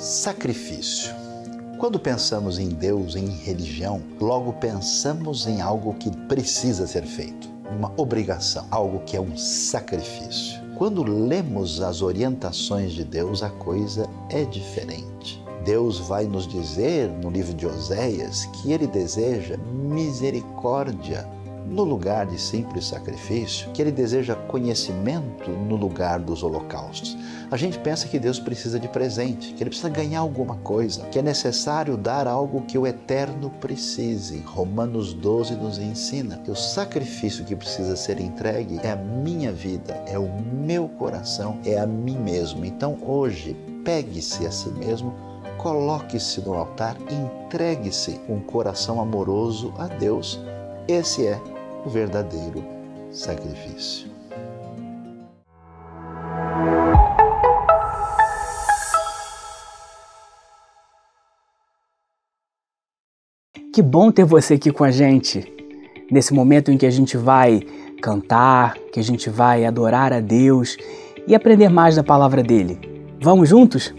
Sacrifício. Quando pensamos em Deus, em religião, logo pensamos em algo que precisa ser feito, uma obrigação, algo que é um sacrifício. Quando lemos as orientações de Deus, a coisa é diferente. Deus vai nos dizer no livro de Oséias que Ele deseja misericórdia no lugar de simples sacrifício, que Ele deseja conhecimento no lugar dos holocaustos. A gente pensa que Deus precisa de presente, que Ele precisa ganhar alguma coisa, que é necessário dar algo que o eterno precise. Romanos 12 nos ensina que o sacrifício que precisa ser entregue é a minha vida, é o meu coração, é a mim mesmo. Então hoje, pegue-se a si mesmo, coloque-se no altar, entregue-se com um coração amoroso a Deus. Esse é o verdadeiro sacrifício. Que bom ter você aqui com a gente, nesse momento em que a gente vai cantar, que a gente vai adorar a Deus e aprender mais da palavra dele. Vamos juntos?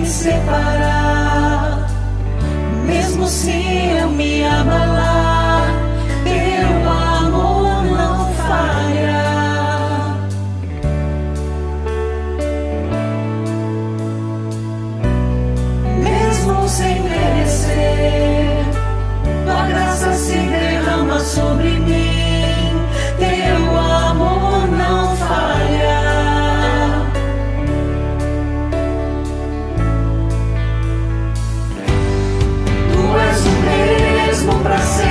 Separar, mesmo se eu me abalar, teu amor não falha. Mesmo sem merecer, tua graça se derrama sobre mim, teu amor não falha. Pra sempre.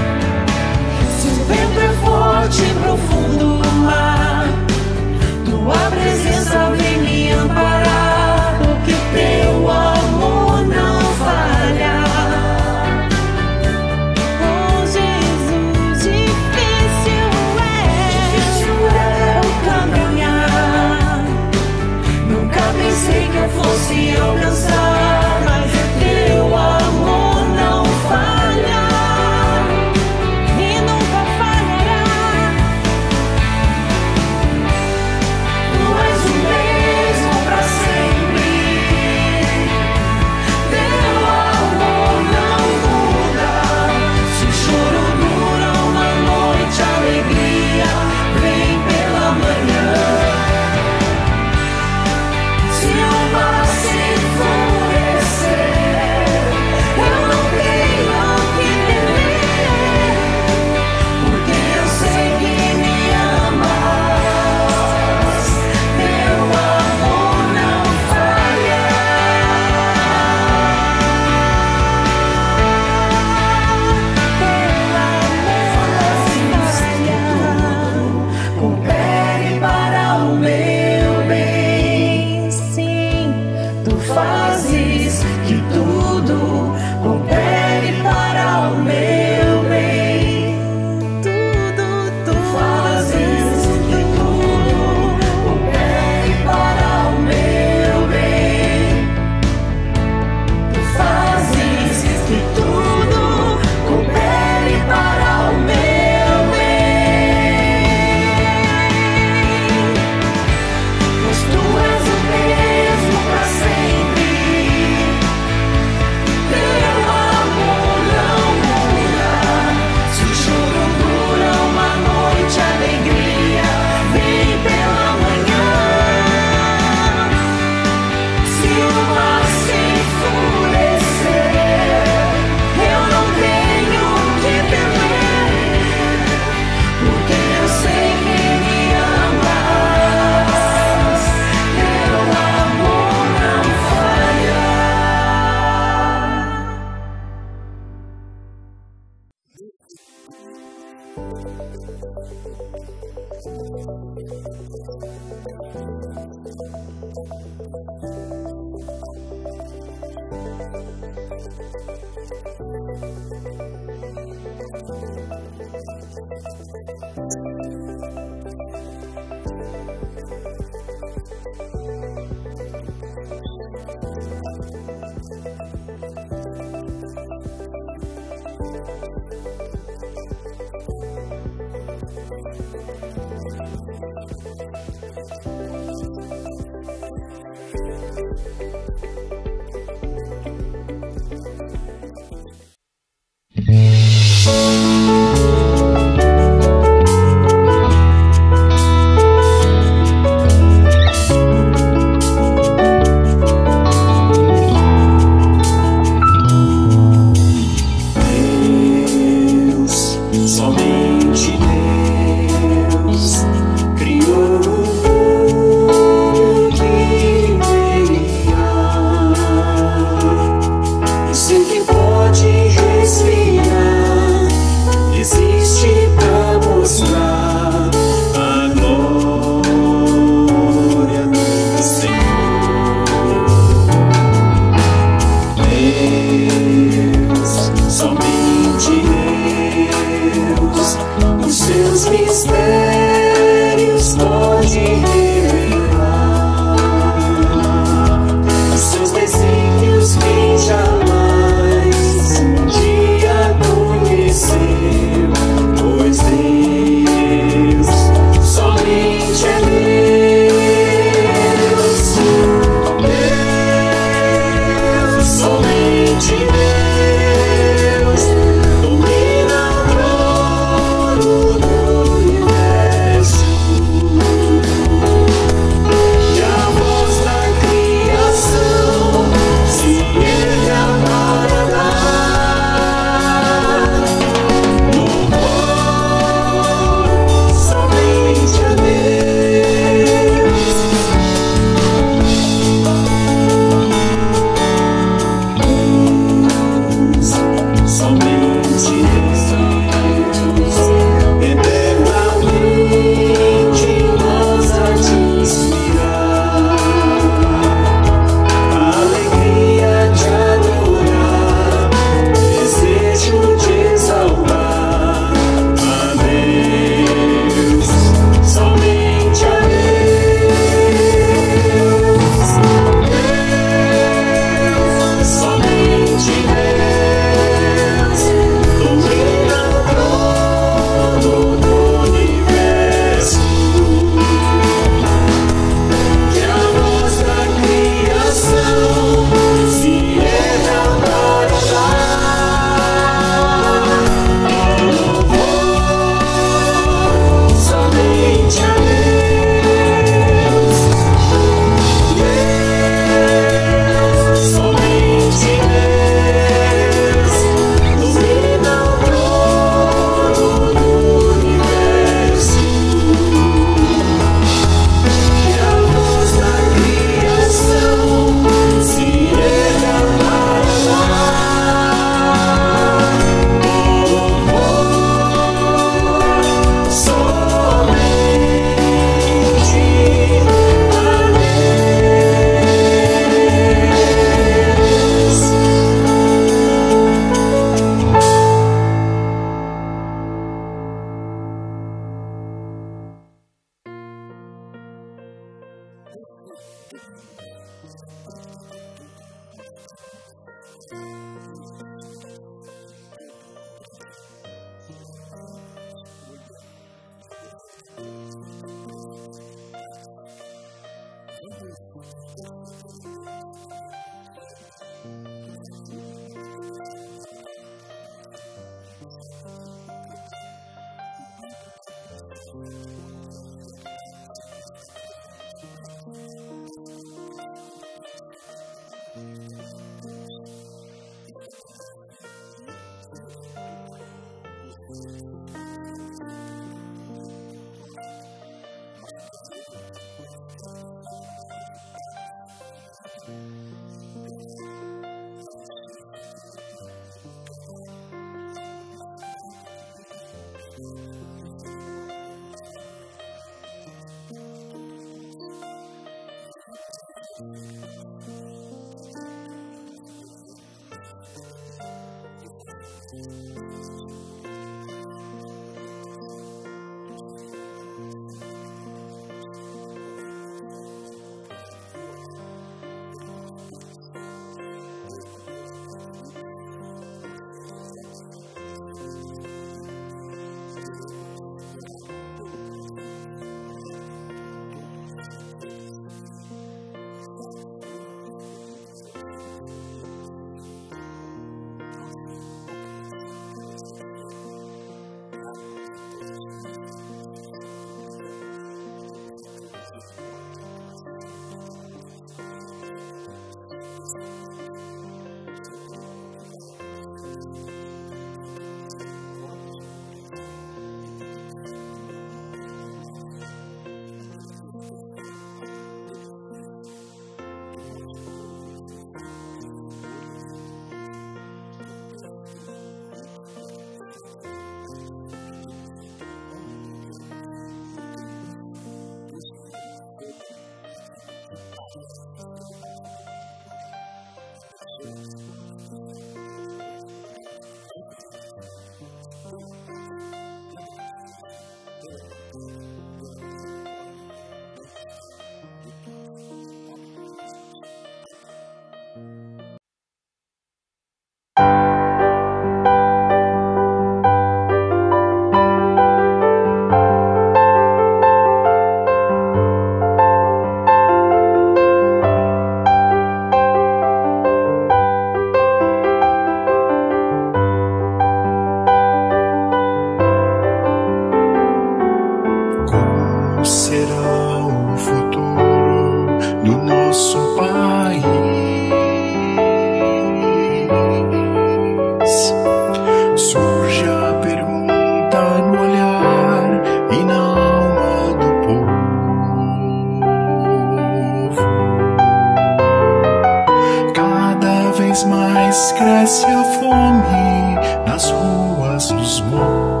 mais cresce a fome nas ruas dos morros.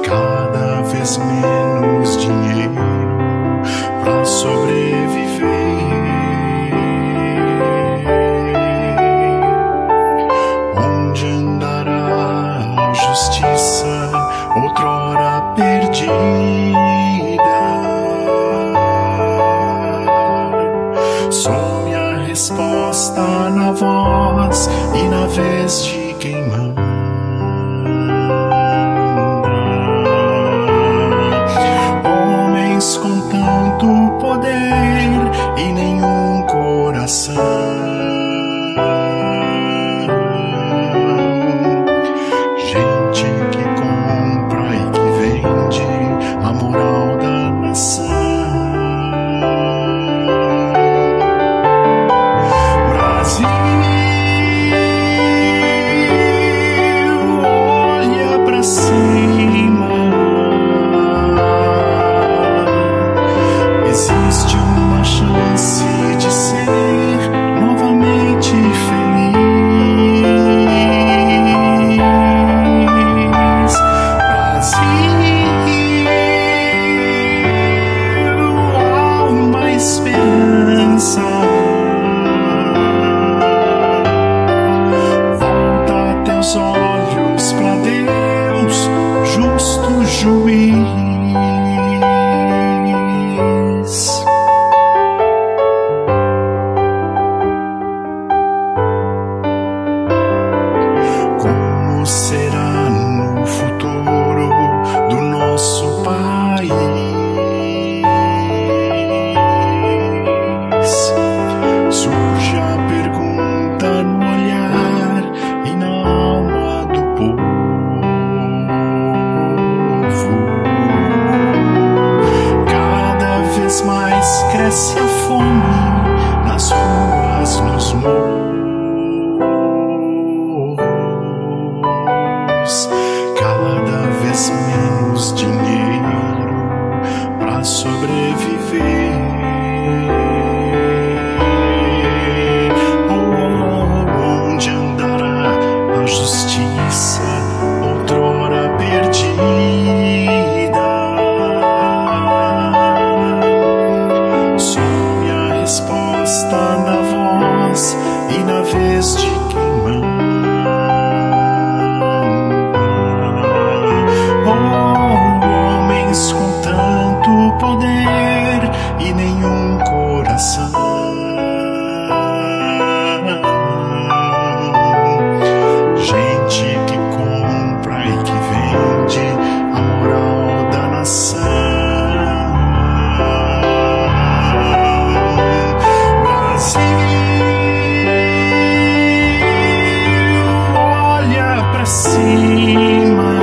Cada vez menos dinheiro pra sobreviver. Onde andará a justiça outrora perdida? Some a resposta na voz e na vez de quem manda. Homens com tanto poder e nenhum coração. Gente que compra e que vende a moral da nação. Existe uma chance de ser novamente feliz. Brasil, há uma esperança. Volta teus olhos pra Deus, justo juiz. Como será no futuro do nosso país? Surge a pergunta no olhar e na alma do povo. Cada vez mais cresce a fome nas ruas, nos morros. Cada vez menos dinheiro pra sobreviver. Onde andará a aproxima.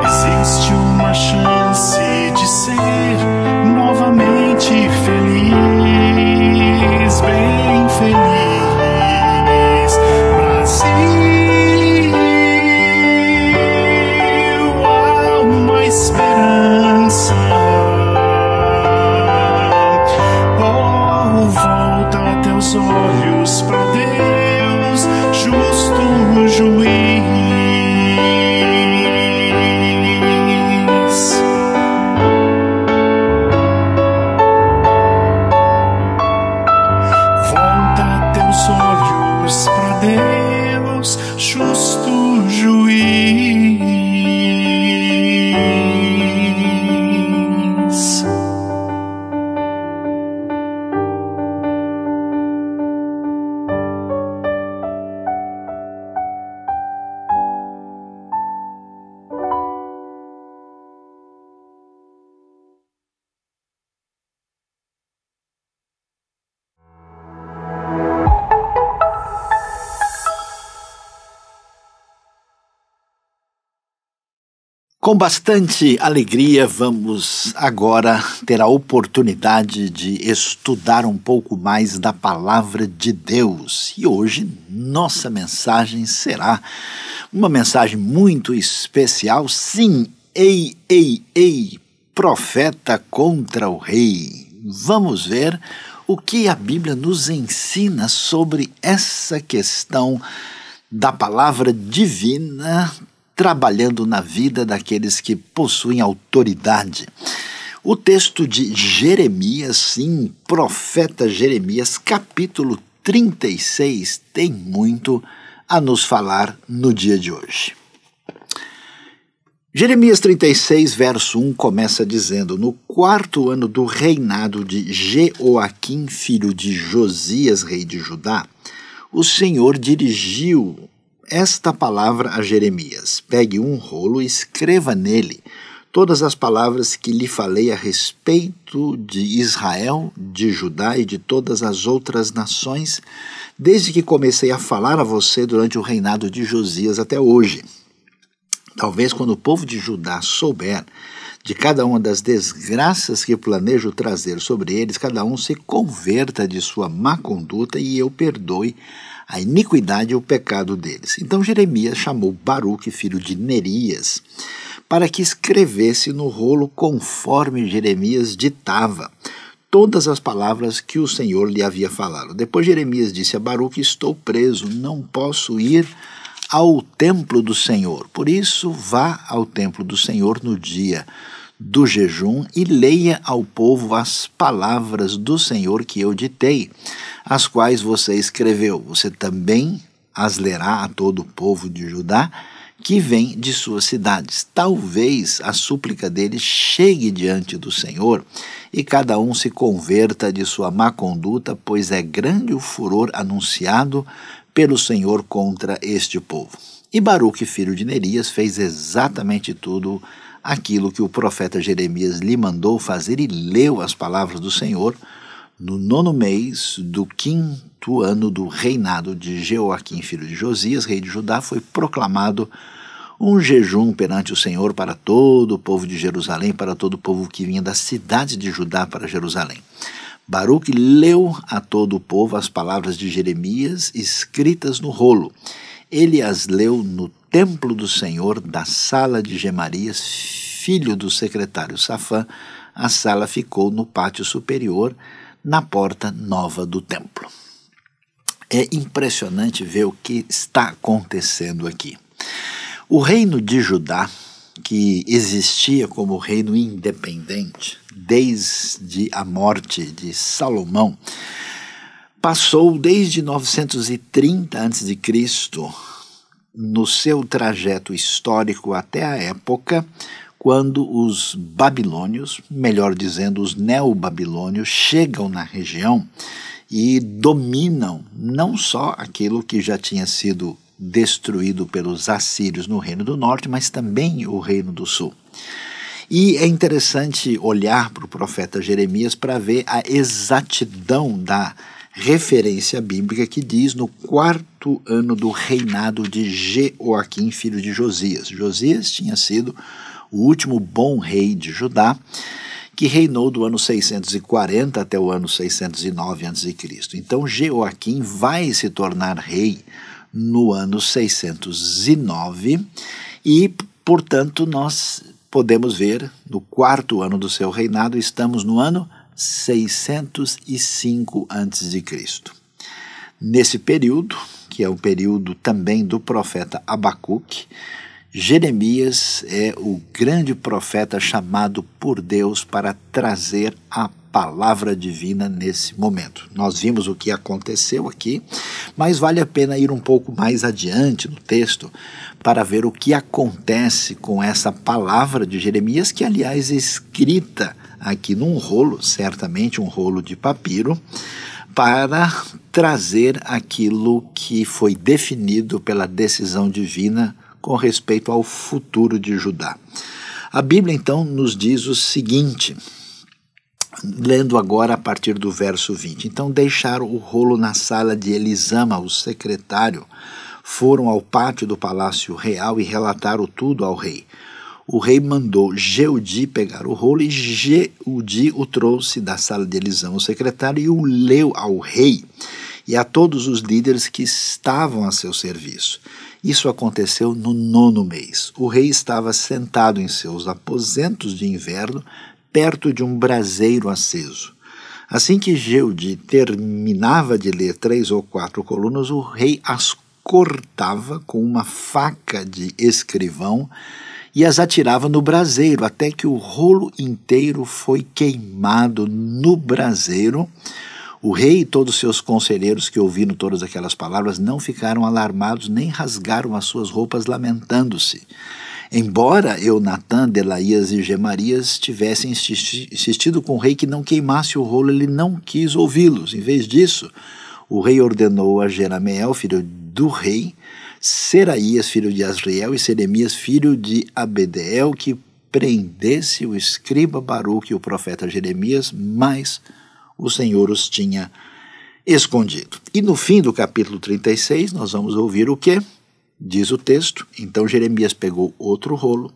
Existe uma chance de ser novamente feliz, bem feliz. Brasil, há uma esperança. Oh, volta teus olhos para Deus, justo juiz. Volta teus olhos para Deus, justo juiz. Com bastante alegria, vamos agora ter a oportunidade de estudar um pouco mais da Palavra de Deus. E hoje nossa mensagem será uma mensagem muito especial. Sim, ei, ei, ei, profeta contra o rei. Vamos ver o que a Bíblia nos ensina sobre essa questão da palavra divina trabalhando na vida daqueles que possuem autoridade. O texto de Jeremias, sim, profeta Jeremias, capítulo 36, tem muito a nos falar no dia de hoje. Jeremias 36, verso 1, começa dizendo: no 4º ano do reinado de Jeoaquim, filho de Josias, rei de Judá, o Senhor dirigiu esta palavra a Jeremias: pegue um rolo e escreva nele todas as palavras que lhe falei a respeito de Israel, de Judá e de todas as outras nações, desde que comecei a falar a você durante o reinado de Josias até hoje. Talvez quando o povo de Judá souber de cada uma das desgraças que planejo trazer sobre eles, cada um se converta de sua má conduta e eu perdoe a iniquidade e o pecado deles. Então Jeremias chamou Baruque, filho de Nerias, para que escrevesse no rolo conforme Jeremias ditava todas as palavras que o Senhor lhe havia falado. Depois Jeremias disse a Baruque: estou preso, não posso ir ao templo do Senhor. Por isso, vá ao templo do Senhor no dia do jejum e leia ao povo as palavras do Senhor que eu ditei, as quais você escreveu. Você também as lerá a todo o povo de Judá que vem de suas cidades. Talvez a súplica deles chegue diante do Senhor e cada um se converta de sua má conduta, pois é grande o furor anunciado pelo Senhor contra este povo. E Baruque, filho de Nerias, fez exatamente tudo aquilo que o profeta Jeremias lhe mandou fazer e leu as palavras do Senhor. No 9º mês do 5º ano do reinado de Jeoaquim, filho de Josias, rei de Judá, foi proclamado um jejum perante o Senhor para todo o povo de Jerusalém, para todo o povo que vinha da cidade de Judá para Jerusalém. Baruque leu a todo o povo as palavras de Jeremias escritas no rolo. Ele as leu no templo do Senhor, da sala de Gemarias, filho do secretário Safã. A sala ficou no pátio superior, na porta nova do templo. É impressionante ver o que está acontecendo aqui. O reino de Judá, que existia como reino independente desde a morte de Salomão, passou desde 930 a.C., no seu trajeto histórico até a época quando os babilônios, melhor dizendo, os neobabilônios, chegam na região e dominam não só aquilo que já tinha sido destruído pelos assírios no Reino do Norte, mas também o Reino do Sul. E é interessante olhar para o profeta Jeremias para ver a exatidão da referência bíblica que diz no 4º ano do reinado de Jeoaquim, filho de Josias. Josias tinha sido o último bom rei de Judá, que reinou do ano 640 até o ano 609 a.C. Então Jeoaquim vai se tornar rei no ano 609 e, portanto, nós podemos ver no 4º ano do seu reinado, estamos no ano 605 a.C. Nesse período, que é o período também do profeta Abacuque, Jeremias é o grande profeta chamado por Deus para trazer a palavra divina nesse momento. Nós vimos o que aconteceu aqui, mas vale a pena ir um pouco mais adiante no texto para ver o que acontece com essa palavra de Jeremias, que aliás é escrita aqui num rolo, certamente um rolo de papiro, para trazer aquilo que foi definido pela decisão divina com respeito ao futuro de Judá. A Bíblia então nos diz o seguinte, lendo agora a partir do verso 20. Então deixaram o rolo na sala de Elisama, o secretário, foram ao pátio do palácio real e relataram tudo ao rei. O rei mandou Jeudi pegar o rolo e Jeudi o trouxe da sala de Elisama, o secretário, e o leu ao rei e a todos os líderes que estavam a seu serviço. Isso aconteceu no 9º mês. O rei estava sentado em seus aposentos de inverno, perto de um braseiro aceso. Assim que Jeudi terminava de ler 3 ou 4 colunas, o rei as cortava com uma faca de escrivão e as atirava no braseiro, até que o rolo inteiro foi queimado no braseiro. O rei e todos os seus conselheiros que ouviram todas aquelas palavras não ficaram alarmados nem rasgaram as suas roupas lamentando-se. Embora Eunatã, Delaías e Gemarias tivessem insistido com o rei que não queimasse o rolo, ele não quis ouvi-los. Em vez disso, o rei ordenou a Jerameel, filho do rei, Seraías, filho de Asriel, e Seremias, filho de Abedeel, que prendesse o escriba Baruque e o profeta Jeremias, mas o Senhor os tinha escondido. E no fim do capítulo 36, nós vamos ouvir o quê? Diz o texto, então Jeremias pegou outro rolo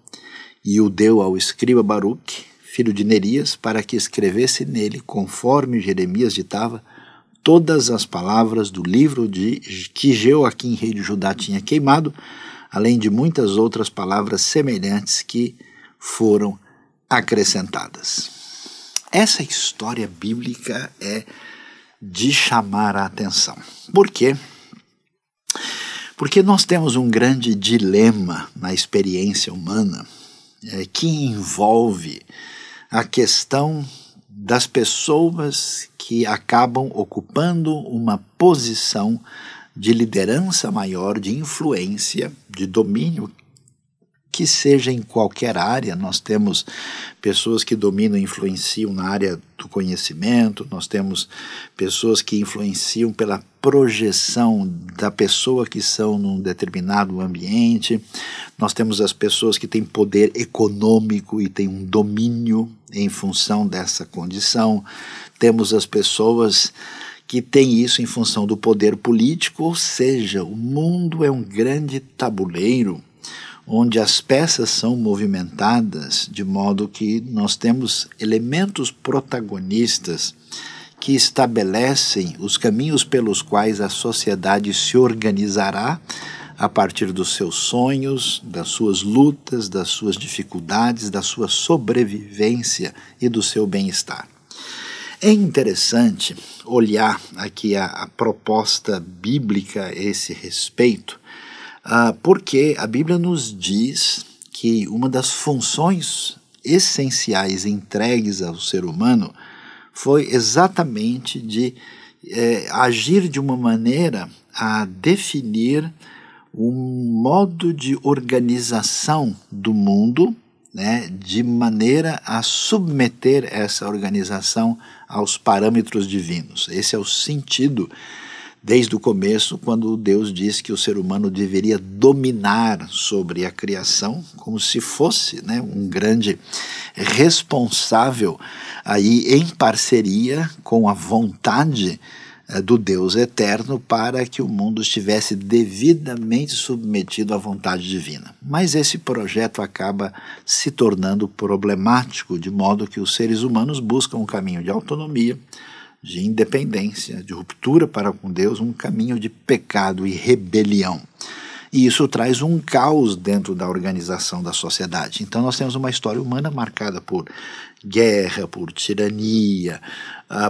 e o deu ao escriba Baruque, filho de Nerias, para que escrevesse nele, conforme Jeremias ditava, todas as palavras do livro que Jeoaquim, rei de Judá, tinha queimado, além de muitas outras palavras semelhantes que foram acrescentadas. Essa história bíblica é de chamar a atenção. Por quê? Porque nós temos um grande dilema na experiência humana que envolve a questão das pessoas que acabam ocupando uma posição de liderança maior, de influência, de domínio, que seja em qualquer área. Nós temos pessoas que dominam e influenciam na área do conhecimento, nós temos pessoas que influenciam pela projeção da pessoa que são num determinado ambiente, nós temos as pessoas que têm poder econômico e têm um domínio em função dessa condição, temos as pessoas que têm isso em função do poder político, ou seja, o mundo é um grande tabuleiro onde as peças são movimentadas de modo que nós temos elementos protagonistas que estabelecem os caminhos pelos quais a sociedade se organizará a partir dos seus sonhos, das suas lutas, das suas dificuldades, da sua sobrevivência e do seu bem-estar. É interessante olhar aqui a proposta bíblica a esse respeito, porque a Bíblia nos diz que uma das funções essenciais entregues ao ser humano foi exatamente de agir de uma maneira a definir um modo de organização do mundo, né, de maneira a submeter essa organização aos parâmetros divinos. Esse é o sentido desde o começo, quando Deus diz que o ser humano deveria dominar sobre a criação, como se fosse, né, um grande responsável aí em parceria com a vontade do Deus eterno para que o mundo estivesse devidamente submetido à vontade divina. Mas esse projeto acaba se tornando problemático, de modo que os seres humanos buscam um caminho de autonomia, de independência, de ruptura para com Deus, um caminho de pecado e rebelião. E isso traz um caos dentro da organização da sociedade. Então nós temos uma história humana marcada por guerra, por tirania,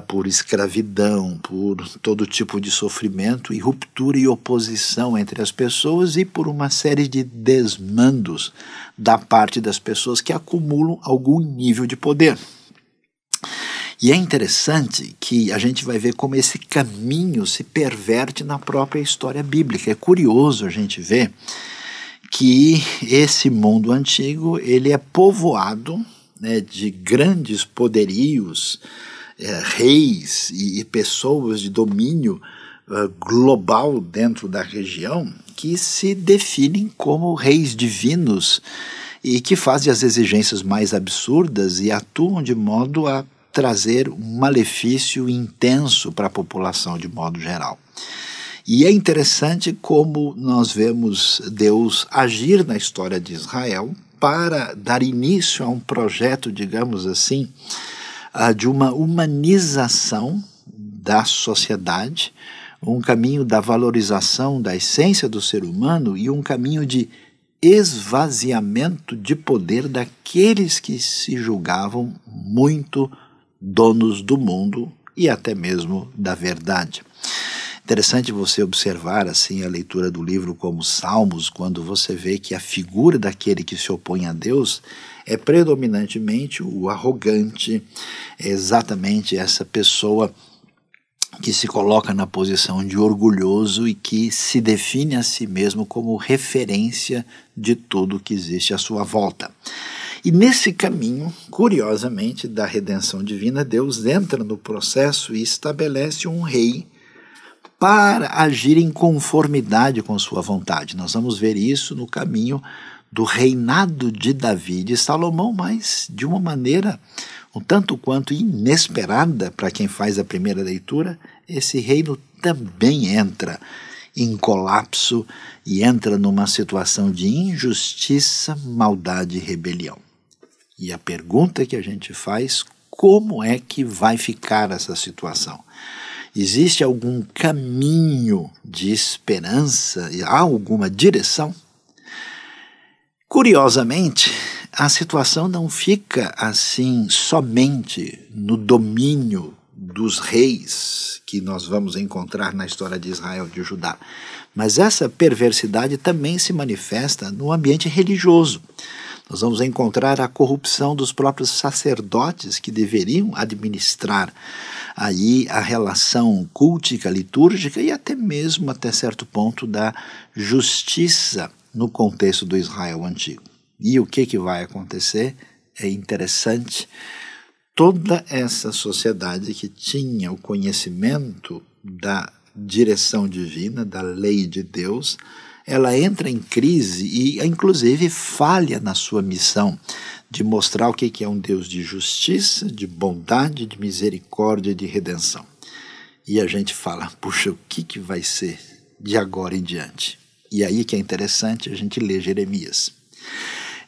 por escravidão, por todo tipo de sofrimento e ruptura e oposição entre as pessoas e por uma série de desmandos da parte das pessoas que acumulam algum nível de poder. E é interessante que a gente vai ver como esse caminho se perverte na própria história bíblica. É curioso a gente ver que esse mundo antigo ele é povoado, né, de grandes poderios, reis e pessoas de domínio global dentro da região que se definem como reis divinos e que fazem as exigências mais absurdas e atuam de modo a trazer um malefício intenso para a população de modo geral. E é interessante como nós vemos Deus agir na história de Israel para dar início a um projeto, digamos assim, de uma humanização da sociedade, um caminho da valorização da essência do ser humano e um caminho de esvaziamento de poder daqueles que se julgavam muito donos do mundo e até mesmo da verdade. Interessante você observar assim a leitura do livro como Salmos, quando você vê que a figura daquele que se opõe a Deus é predominantemente o arrogante, é exatamente essa pessoa que se coloca na posição de orgulhoso e que se define a si mesmo como referência de tudo que existe à sua volta. E nesse caminho, curiosamente, da redenção divina, Deus entra no processo e estabelece um rei para agir em conformidade com sua vontade. Nós vamos ver isso no caminho do reinado de Davi e de Salomão, mas de uma maneira um tanto quanto inesperada para quem faz a primeira leitura. Esse reino também entra em colapso e entra numa situação de injustiça, maldade e rebelião. E a pergunta que a gente faz, como é que vai ficar essa situação? Existe algum caminho de esperança? Há alguma direção? Curiosamente, a situação não fica assim somente no domínio dos reis que nós vamos encontrar na história de Israel e de Judá, mas essa perversidade também se manifesta no ambiente religioso. Nós vamos encontrar a corrupção dos próprios sacerdotes que deveriam administrar aí a relação cultica, litúrgica e até mesmo, até certo ponto, da justiça no contexto do Israel antigo. E o que vai acontecer? É interessante. Toda essa sociedade que tinha o conhecimento da direção divina, da lei de Deus, ela entra em crise e, inclusive, falha na sua missão de mostrar o que é um Deus de justiça, de bondade, de misericórdia e de redenção. E a gente fala, puxa, o que vai ser de agora em diante? E aí que é interessante a gente ler Jeremias.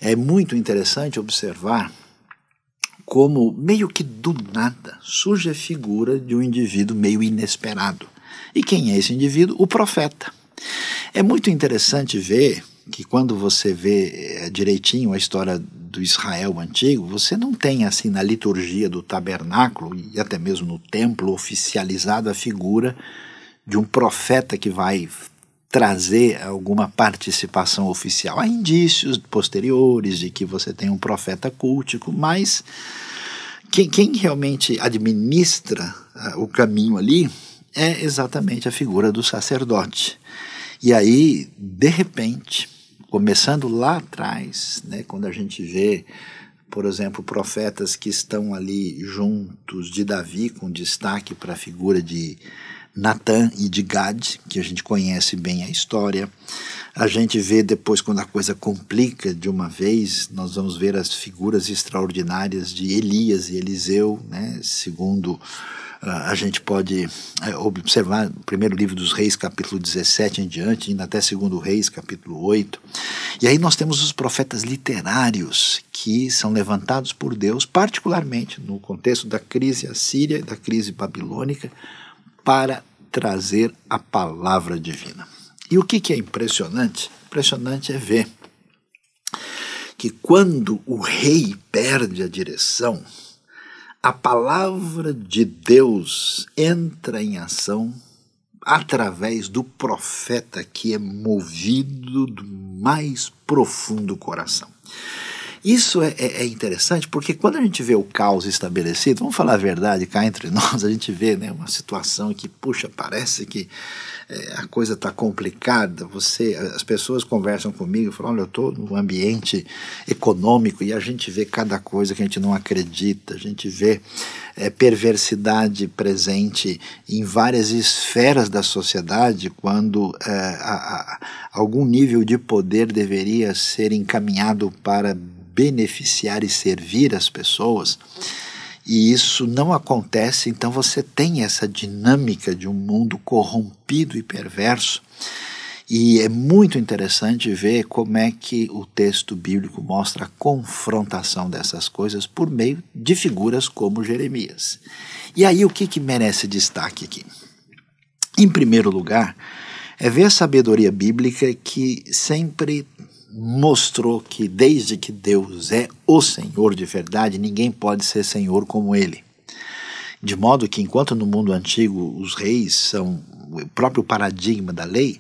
É muito interessante observar como, meio que do nada, surge a figura de um indivíduo meio inesperado. E quem é esse indivíduo? O profeta. É muito interessante ver que quando você vê direitinho a história do Israel antigo, você não tem assim na liturgia do tabernáculo e até mesmo no templo oficializado a figura de um profeta que vai trazer alguma participação oficial. Há indícios posteriores de que você tem um profeta cultico, mas quem realmente administra o caminho ali é exatamente a figura do sacerdote. E aí, de repente, começando lá atrás, né, quando a gente vê, por exemplo, profetas que estão ali juntos de Davi, com destaque para a figura de Natã e de Gad, que a gente conhece bem a história. A gente vê depois, quando a coisa complica de uma vez, nós vamos ver as figuras extraordinárias de Elias e Eliseu, né, segundo A gente pode observar o primeiro livro dos Reis, capítulo 17 em diante, indo até segundo Reis, capítulo 8. E aí nós temos os profetas literários que são levantados por Deus, particularmente no contexto da crise assíria e da crise babilônica, para trazer a palavra divina. E o que é impressionante? Impressionante é ver que quando o rei perde a direção, a palavra de Deus entra em ação através do profeta que é movido do mais profundo coração. Isso é interessante porque quando a gente vê o caos estabelecido, vamos falar a verdade, cá entre nós, a gente vê, né, uma situação que, puxa, parece que a coisa está complicada. As pessoas conversam comigo e falam, olha, eu estou num ambiente econômico e a gente vê cada coisa que a gente não acredita, a gente vê perversidade presente em várias esferas da sociedade, quando algum nível de poder deveria ser encaminhado para beneficiar e servir as pessoas, e isso não acontece. Então você tem essa dinâmica de um mundo corrompido e perverso, e é muito interessante ver como é que o texto bíblico mostra a confrontação dessas coisas por meio de figuras como Jeremias. E aí o que merece destaque aqui? Em primeiro lugar, é ver a sabedoria bíblica que sempre mostrou que desde que Deus é o Senhor de verdade, ninguém pode ser Senhor como Ele. De modo que enquanto no mundo antigo os reis são o próprio paradigma da lei,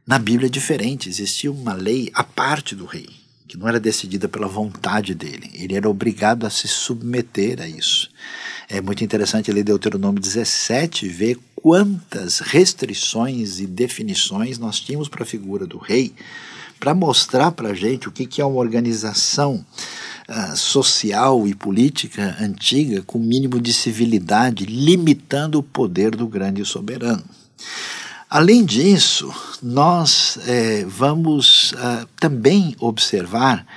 na Bíblia é diferente. Existia uma lei à parte do rei, que não era decidida pela vontade dele. Ele era obrigado a se submeter a isso. É muito interessante ler Deuteronômio 17 e ver quantas restrições e definições nós tínhamos para a figura do rei, para mostrar para a gente o que é uma organização social e política antiga com mínimo de civilidade, limitando o poder do grande soberano. Além disso, nós vamos também observar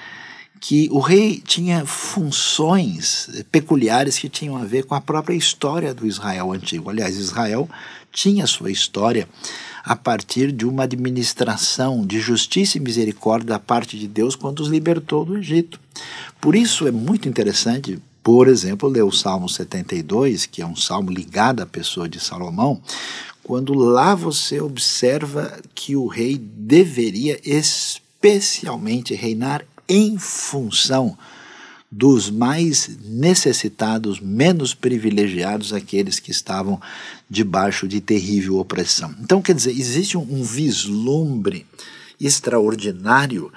que o rei tinha funções peculiares que tinham a ver com a própria história do Israel antigo. Aliás, Israel tinha sua história a partir de uma administração de justiça e misericórdia da parte de Deus quando os libertou do Egito. Por isso é muito interessante, por exemplo, ler o Salmo 72, que é um salmo ligado à pessoa de Salomão, quando lá você observa que o rei deveria especialmente reinar em função dos mais necessitados, menos privilegiados, aqueles que estavam debaixo de terrível opressão. Então, quer dizer, existe um vislumbre extraordinário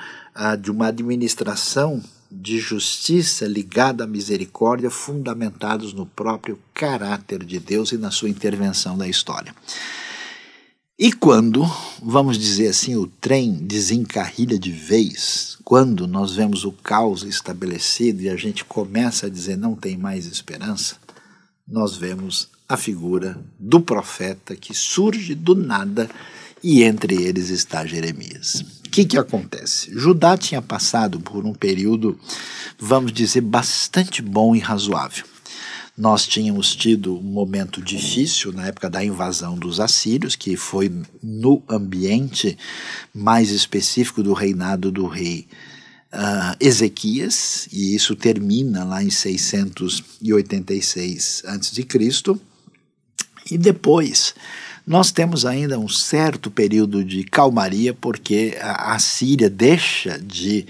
de uma administração de justiça ligada à misericórdia, fundamentados no próprio caráter de Deus e na sua intervenção na história. E quando, vamos dizer assim, o trem desencarrilha de vez, quando nós vemos o caos estabelecido e a gente começa a dizer não tem mais esperança, nós vemos a figura do profeta que surge do nada e entre eles está Jeremias. O que acontece? Judá tinha passado por um período, vamos dizer, bastante bom e razoável. Nós tínhamos tido um momento difícil na época da invasão dos assírios, que foi no ambiente mais específico do reinado do rei Ezequias, e isso termina lá em 686 a.C. E depois nós temos ainda um certo período de calmaria, porque a Síria deixa de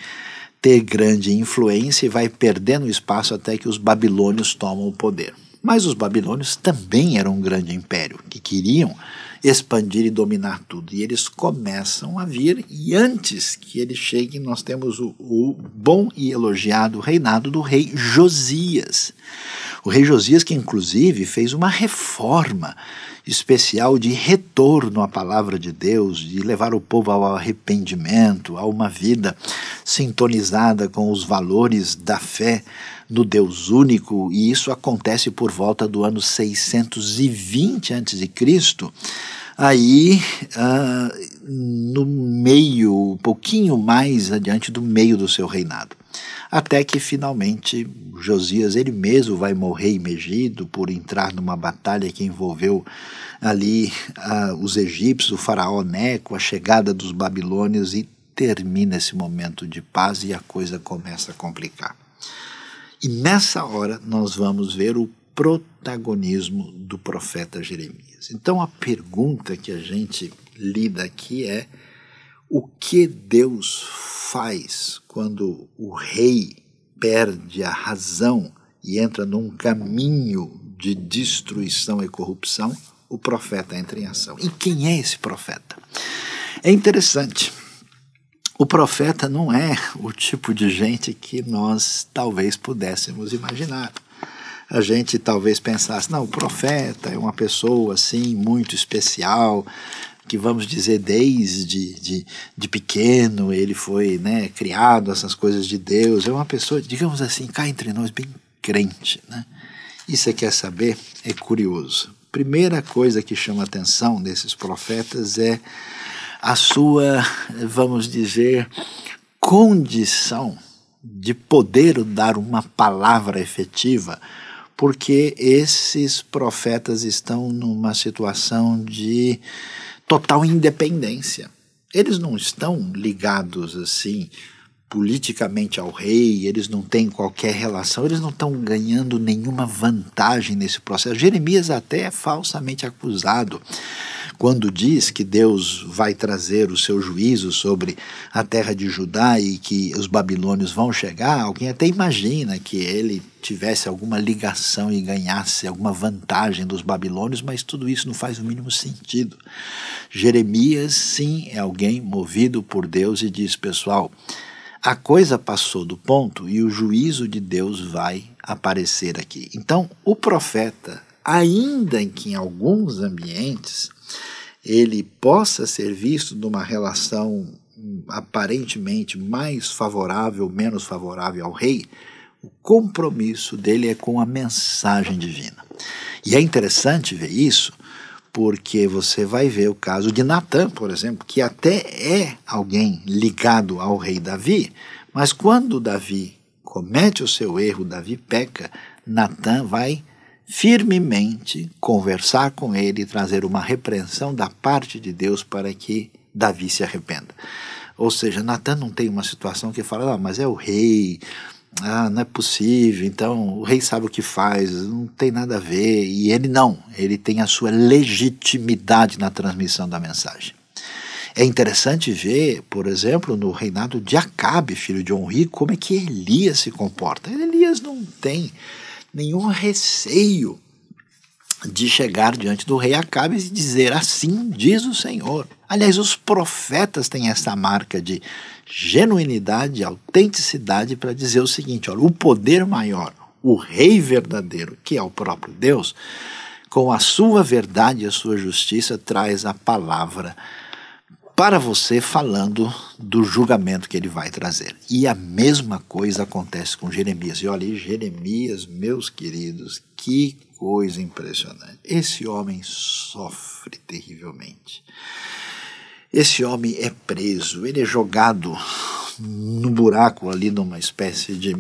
ter grande influência e vai perdendo espaço até que os babilônios tomam o poder. Mas os babilônios também eram um grande império, que queriam expandir e dominar tudo. E eles começam a vir, e antes que eles cheguem, nós temos o bom e elogiado reinado do rei Josias. O rei Josias, que inclusive fez uma reforma especial de retorno à palavra de Deus, de levar o povo ao arrependimento, a uma vida sintonizada com os valores da fé no Deus único, e isso acontece por volta do ano 620 a.C., aí no meio, um pouquinho mais adiante do meio do seu reinado. até que finalmente Josias ele mesmo vai morrer imergido por entrar numa batalha que envolveu ali os egípcios, o faraó Neco, a chegada dos babilônios, e termina esse momento de paz e a coisa começa a complicar. E nessa hora nós vamos ver o protagonismo do profeta Jeremias. Então a pergunta que a gente lida aqui é: o que Deus faz quando o rei perde a razão e entra num caminho de destruição e corrupção? O profeta entra em ação. E quem é esse profeta? É interessante. O profeta não é o tipo de gente que nós talvez pudéssemos imaginar. A gente talvez pensasse, não, o profeta é uma pessoa assim muito especial, que vamos dizer desde de pequeno ele foi, né, criado, essas coisas de Deus. É uma pessoa, digamos assim, cá entre nós, bem crente, né? E você quer saber? É curioso. Primeira coisa que chama a atenção desses profetas é a sua, vamos dizer, condição de poder dar uma palavra efetiva, porque esses profetas estão numa situação de total independência. Eles não estão ligados assim politicamente ao rei, eles não têm qualquer relação, eles não estão ganhando nenhuma vantagem nesse processo. Jeremias até é falsamente acusado quando diz que Deus vai trazer o seu juízo sobre a terra de Judá e que os babilônios vão chegar. Alguém até imagina que ele tivesse alguma ligação e ganhasse alguma vantagem dos babilônios, mas tudo isso não faz o mínimo sentido. Jeremias, sim, é alguém movido por Deus e diz, pessoal, a coisa passou do ponto e o juízo de Deus vai aparecer aqui. Então, o profeta, ainda que em alguns ambientes ele possa ser visto numa relação aparentemente mais favorável, menos favorável ao rei, o compromisso dele é com a mensagem divina. E é interessante ver isso, porque você vai ver o caso de Natã, por exemplo, que até é alguém ligado ao rei Davi, mas quando Davi comete o seu erro, Davi peca, Natã vai firmemente conversar com ele e trazer uma repreensão da parte de Deus para que Davi se arrependa. Ou seja, Natã não tem uma situação que fala, mas é o rei, não é possível, então o rei sabe o que faz, não tem nada a ver. E ele não, ele tem a sua legitimidade na transmissão da mensagem. É interessante ver, por exemplo, no reinado de Acabe, filho de Onri, como é que Elias se comporta. Elias não tem nenhum receio de chegar diante do rei Acabe e dizer, assim diz o Senhor. Aliás, os profetas têm essa marca de genuinidade, autenticidade para dizer o seguinte, olha, o poder maior, o rei verdadeiro, que é o próprio Deus, com a sua verdade e a sua justiça, traz a palavra para você falando do julgamento que ele vai trazer. E a mesma coisa acontece com Jeremias. E olha, Jeremias, meus queridos, que coisa impressionante. Esse homem sofre terrivelmente. Esse homem é preso, ele é jogado no buraco ali numa espécie de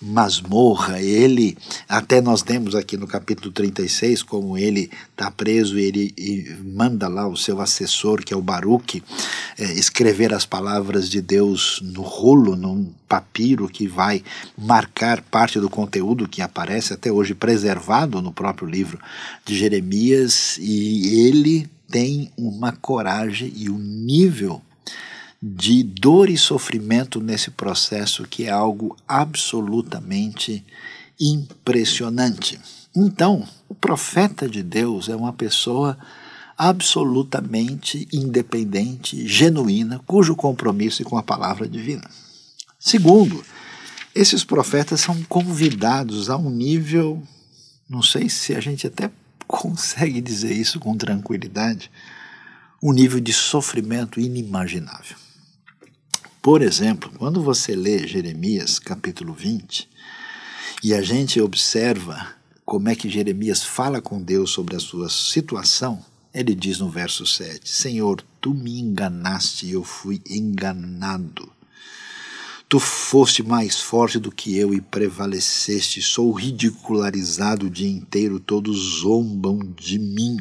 masmorra. Ele, até nós temos aqui no capítulo 36, como ele está preso e ele manda lá o seu assessor, que é o Baruque, escrever as palavras de Deus no rolo, num papiro que vai marcar parte do conteúdo que aparece até hoje preservado no próprio livro de Jeremias, e ele tem uma coragem e um nível de dor e sofrimento nesse processo que é algo absolutamente impressionante. Então, o profeta de Deus é uma pessoa absolutamente independente, genuína, cujo compromisso é com a palavra divina. Segundo, esses profetas são convidados a um nível, não sei se a gente até consegue dizer isso com tranquilidade, um nível de sofrimento inimaginável. Por exemplo, quando você lê Jeremias capítulo 20 e a gente observa como é que Jeremias fala com Deus sobre a sua situação, ele diz no verso 7, Senhor, tu me enganaste e eu fui enganado. Tu foste mais forte do que eu e prevaleceste. Sou ridicularizado o dia inteiro, todos zombam de mim.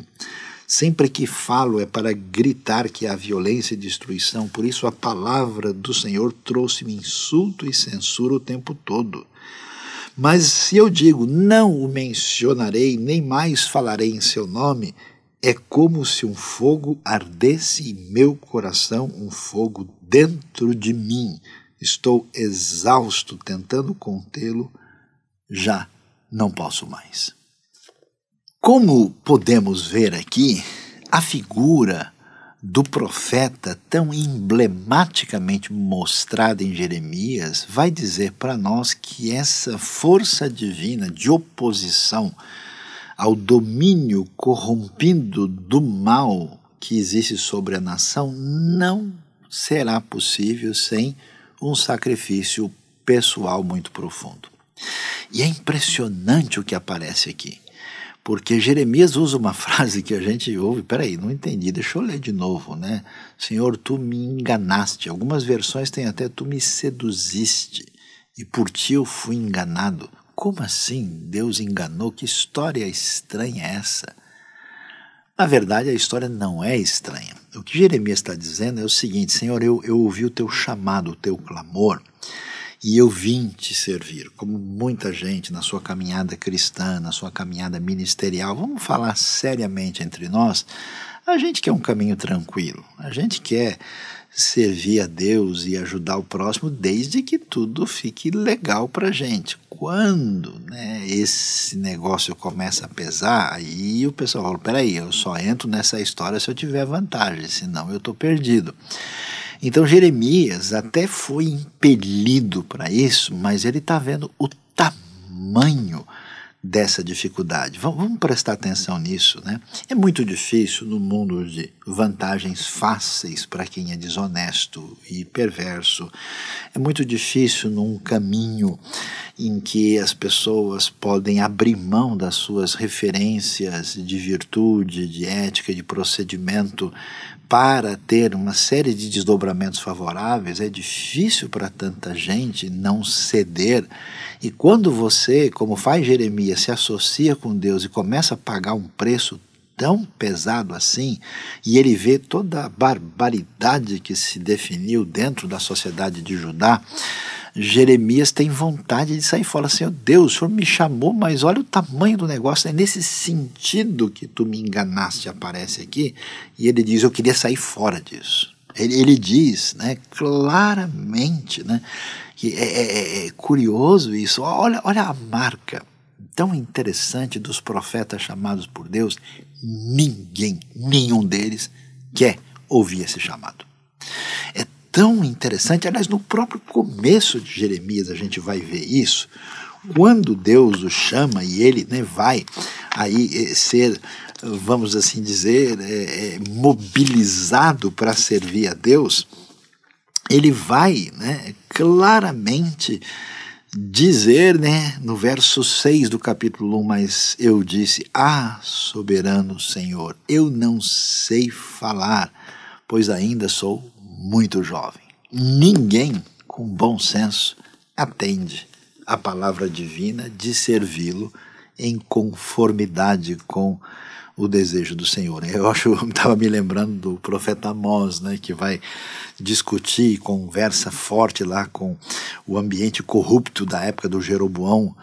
Sempre que falo é para gritar que há violência e destruição. Por isso a palavra do Senhor trouxe-me insulto e censura o tempo todo. Mas se eu digo, não o mencionarei, nem mais falarei em seu nome, é como se um fogo ardesse em meu coração, um fogo dentro de mim. Estou exausto tentando contê-lo, já não posso mais. Como podemos ver aqui, a figura do profeta tão emblematicamente mostrada em Jeremias vai dizer para nós que essa força divina de oposição ao domínio corrompido do mal que existe sobre a nação não será possível sem um sacrifício pessoal muito profundo. E é impressionante o que aparece aqui, porque Jeremias usa uma frase que a gente ouve, peraí, não entendi, deixa eu ler de novo, né? Senhor, tu me enganaste. Algumas versões têm até tu me seduziste e por ti eu fui enganado. Como assim Deus enganou? Que história estranha é essa? Na verdade, a história não é estranha. O que Jeremias está dizendo é o seguinte: Senhor, eu ouvi o teu chamado, o teu clamor, e eu vim te servir, como muita gente na sua caminhada cristã, na sua caminhada ministerial. Vamos falar seriamente entre nós. A gente quer um caminho tranquilo, a gente quer servir a Deus e ajudar o próximo desde que tudo fique legal para a gente. Quando, né, esse negócio começa a pesar, aí o pessoal fala, peraí, eu só entro nessa história se eu tiver vantagem, senão eu estou perdido. Então Jeremias até foi impelido para isso, mas ele está vendo o tamanho dessa dificuldade. Vamos prestar atenção nisso, né? É muito difícil no mundo de vantagens fáceis para quem é desonesto e perverso. É muito difícil num caminho em que as pessoas podem abrir mão das suas referências de virtude, de ética, de procedimento para ter uma série de desdobramentos favoráveis. É difícil para tanta gente não ceder. E quando você, como faz Jeremias, se associa com Deus e começa a pagar um preço tão pesado assim, e ele vê toda a barbaridade que se definiu dentro da sociedade de Judá, Jeremias tem vontade de sair fora. Senhor Deus, o Senhor me chamou, mas olha o tamanho do negócio. É nesse sentido que tu me enganaste, aparece aqui. E ele diz, eu queria sair fora disso. Ele diz, né, claramente, né, que é curioso isso. Olha a marca tão interessante dos profetas chamados por Deus. Nenhum deles quer ouvir esse chamado. É tão interessante, aliás, no próprio começo de Jeremias a gente vai ver isso, quando Deus o chama e ele, né, vai aí ser, vamos assim dizer, mobilizado para servir a Deus, ele vai, né, claramente dizer, né, no verso 6 do capítulo 1, mas eu disse, soberano Senhor, eu não sei falar, pois ainda sou muito jovem. Ninguém com bom senso atende a palavra divina de servi-lo em conformidade com o desejo do Senhor. Eu estava me lembrando do profeta Amós, né, que vai discutir, conversa forte lá com o ambiente corrupto da época do Jeroboão,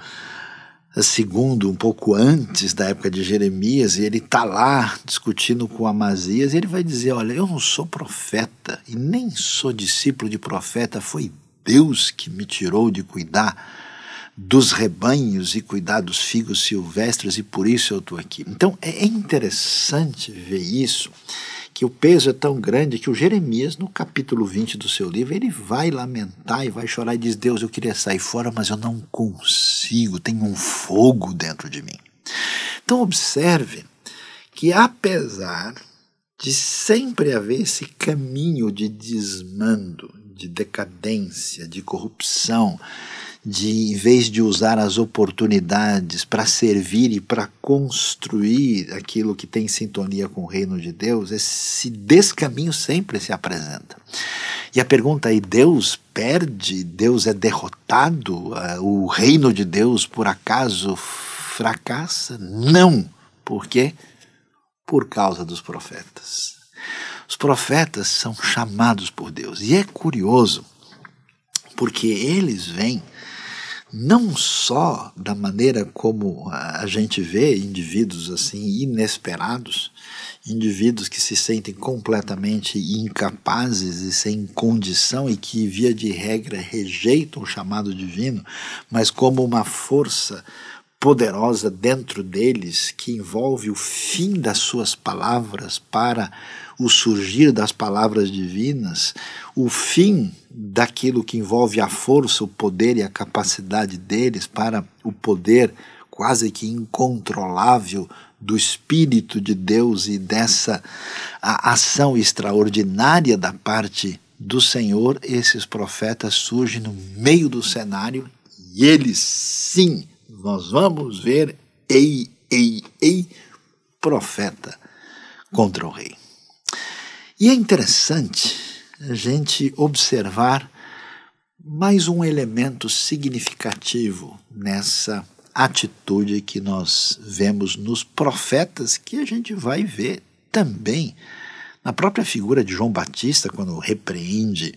segundo, um pouco antes da época de Jeremias, e ele está lá discutindo com Amazias, e ele vai dizer, olha, eu não sou profeta, e nem sou discípulo de profeta, foi Deus que me tirou de cuidar dos rebanhos e cuidar dos figos silvestres, e por isso eu estou aqui. Então é interessante ver isso, que o peso é tão grande que o Jeremias, no capítulo 20 do seu livro, ele vai lamentar e vai chorar e diz, Deus, eu queria sair fora, mas eu não consigo, tem um fogo dentro de mim. Então observe que apesar de sempre haver esse caminho de desmando, de decadência, de corrupção, de, em vez de usar as oportunidades para servir e para construir aquilo que tem sintonia com o reino de Deus, esse descaminho sempre se apresenta. E a pergunta aí, Deus perde? Deus é derrotado? O reino de Deus, por acaso, fracassa? Não. Por quê? Por causa dos profetas. Os profetas são chamados por Deus. E é curioso, porque eles vêm não só da maneira como a gente vê indivíduos assim inesperados, indivíduos que se sentem completamente incapazes e sem condição e que, via de regra, rejeitam o chamado divino, mas como uma força poderosa dentro deles que envolve o fim das suas palavras para o surgir das palavras divinas, o fim daquilo que envolve a força, o poder e a capacidade deles para o poder quase que incontrolável do Espírito de Deus e dessa ação extraordinária da parte do Senhor. Esses profetas surgem no meio do cenário e eles, sim, nós vamos ver, ei, profeta contra o rei. E é interessante a gente observar mais um elemento significativo nessa atitude que nós vemos nos profetas, que a gente vai ver também na própria figura de João Batista, quando repreende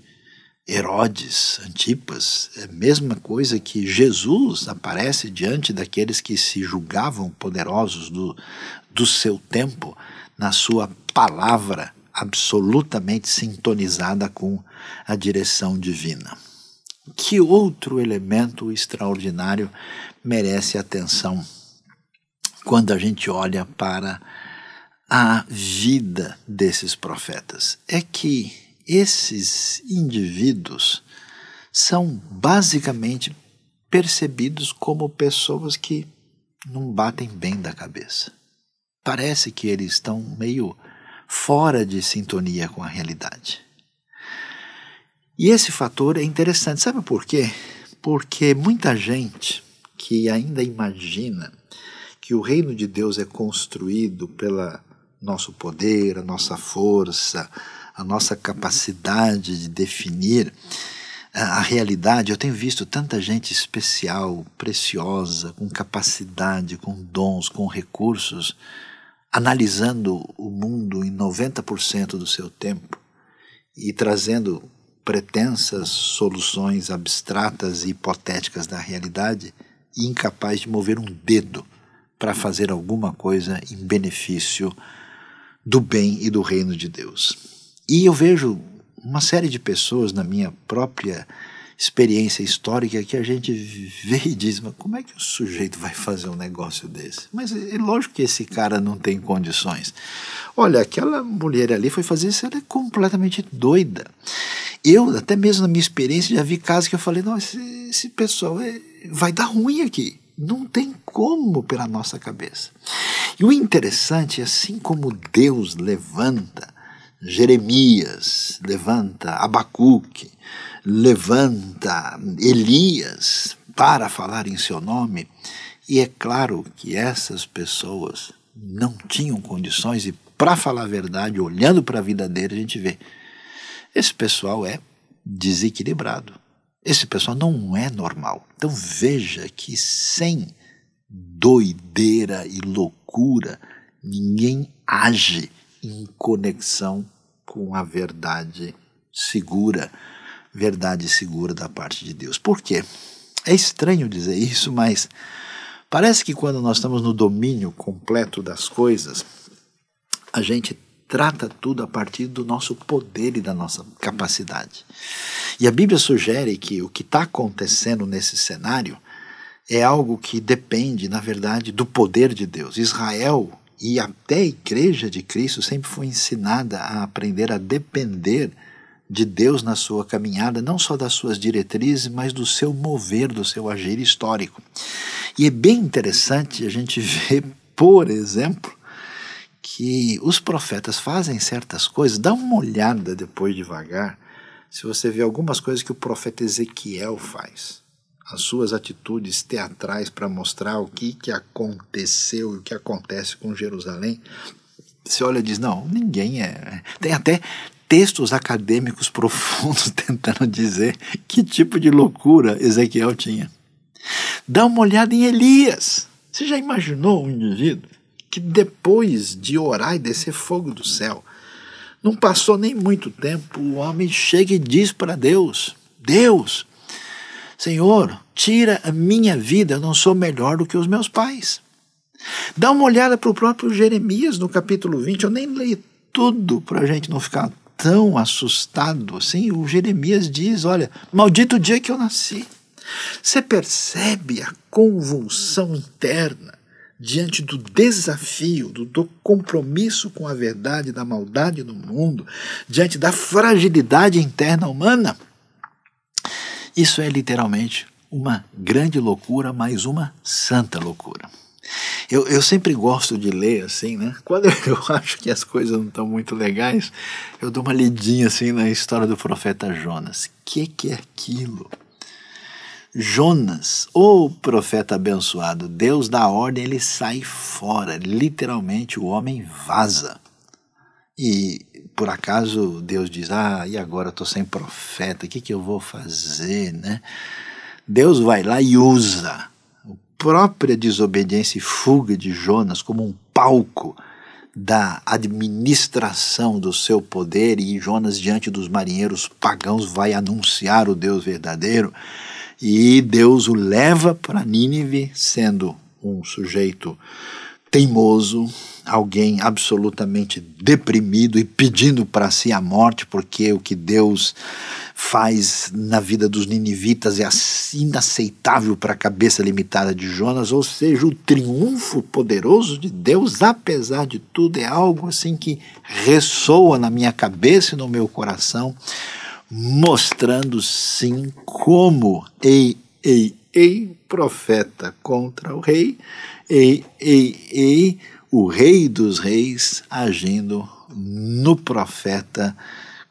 Herodes, Antipas. É a mesma coisa que Jesus aparece diante daqueles que se julgavam poderosos do seu tempo, na sua palavra absolutamente sintonizada com a direção divina. Que outro elemento extraordinário merece atenção quando a gente olha para a vida desses profetas? É que esses indivíduos são basicamente percebidos como pessoas que não batem bem da cabeça. Parece que eles estão meio fora de sintonia com a realidade. E esse fator é interessante. Sabe por quê? Porque muita gente que ainda imagina que o reino de Deus é construído pelo nosso poder, a nossa força, a nossa capacidade de definir a realidade. Eu tenho visto tanta gente especial, preciosa, com capacidade, com dons, com recursos, analisando o mundo em 90% do seu tempo e trazendo pretensas soluções abstratas e hipotéticas da realidade e incapaz de mover um dedo para fazer alguma coisa em benefício do bem e do reino de Deus. E eu vejo uma série de pessoas na minha própria experiência histórica que a gente vê e diz, mas como é que o sujeito vai fazer um negócio desse? Mas é lógico que esse cara não tem condições. Olha, aquela mulher ali foi fazer isso, ela é completamente doida. Eu, até mesmo na minha experiência, já vi casos que eu falei, não, esse pessoal vai dar ruim aqui. Não tem como pela nossa cabeça. E o interessante, assim como Deus levanta Jeremias, levanta Abacuque, levanta Elias para falar em seu nome, e é claro que essas pessoas não tinham condições, e para falar a verdade, olhando para a vida dele, a gente vê, esse pessoal é desequilibrado, esse pessoal não é normal. Então veja que sem doideira e loucura, ninguém age em conexão com a verdade segura da parte de Deus. Por quê? É estranho dizer isso, mas parece que quando nós estamos no domínio completo das coisas, a gente trata tudo a partir do nosso poder e da nossa capacidade. E a Bíblia sugere que o que está acontecendo nesse cenário é algo que depende, na verdade, do poder de Deus. Israel e até a Igreja de Cristo sempre foi ensinada a aprender a depender de Deus na sua caminhada, não só das suas diretrizes, mas do seu mover, do seu agir histórico. E é bem interessante a gente ver, por exemplo, que os profetas fazem certas coisas. Dá uma olhada depois devagar, se você vê algumas coisas que o profeta Ezequiel faz, as suas atitudes teatrais para mostrar o que aconteceu e o que acontece com Jerusalém. Você olha e diz, não, ninguém é... Tem até textos acadêmicos profundos tentando dizer que tipo de loucura Ezequiel tinha. Dá uma olhada em Elias. Você já imaginou um indivíduo que depois de orar e descer fogo do céu, não passou nem muito tempo, o homem chega e diz para Deus: Deus, Senhor, tira a minha vida, eu não sou melhor do que os meus pais. Dá uma olhada para o próprio Jeremias no capítulo 20, eu nem leio tudo para a gente não ficar tão assustado assim. O Jeremias diz: olha, maldito o dia que eu nasci. Você percebe a convulsão interna diante do desafio, do compromisso com a verdade e da maldade no mundo, diante da fragilidade interna humana? Isso é literalmente uma grande loucura, mas uma santa loucura. Eu sempre gosto de ler assim, né? Quando eu acho que as coisas não estão muito legais, eu dou uma lidinha assim na história do profeta Jonas. Que é aquilo? Jonas, o profeta abençoado, Deus dá ordem, ele sai fora, literalmente o homem vaza. E por acaso Deus diz: e agora eu estou sem profeta, o que eu vou fazer, né? Deus vai lá e usa a própria desobediência e fuga de Jonas como um palco da administração do seu poder, e Jonas, diante dos marinheiros pagãos, vai anunciar o Deus verdadeiro. E Deus o leva para Nínive, sendo um sujeito teimoso, alguém absolutamente deprimido e pedindo para si a morte, porque o que Deus faz na vida dos ninivitas é inaceitável para a cabeça limitada de Jonas. Ou seja, o triunfo poderoso de Deus, apesar de tudo, é algo assim que ressoa na minha cabeça e no meu coração, mostrando sim como profeta contra o rei, o rei dos reis agindo no profeta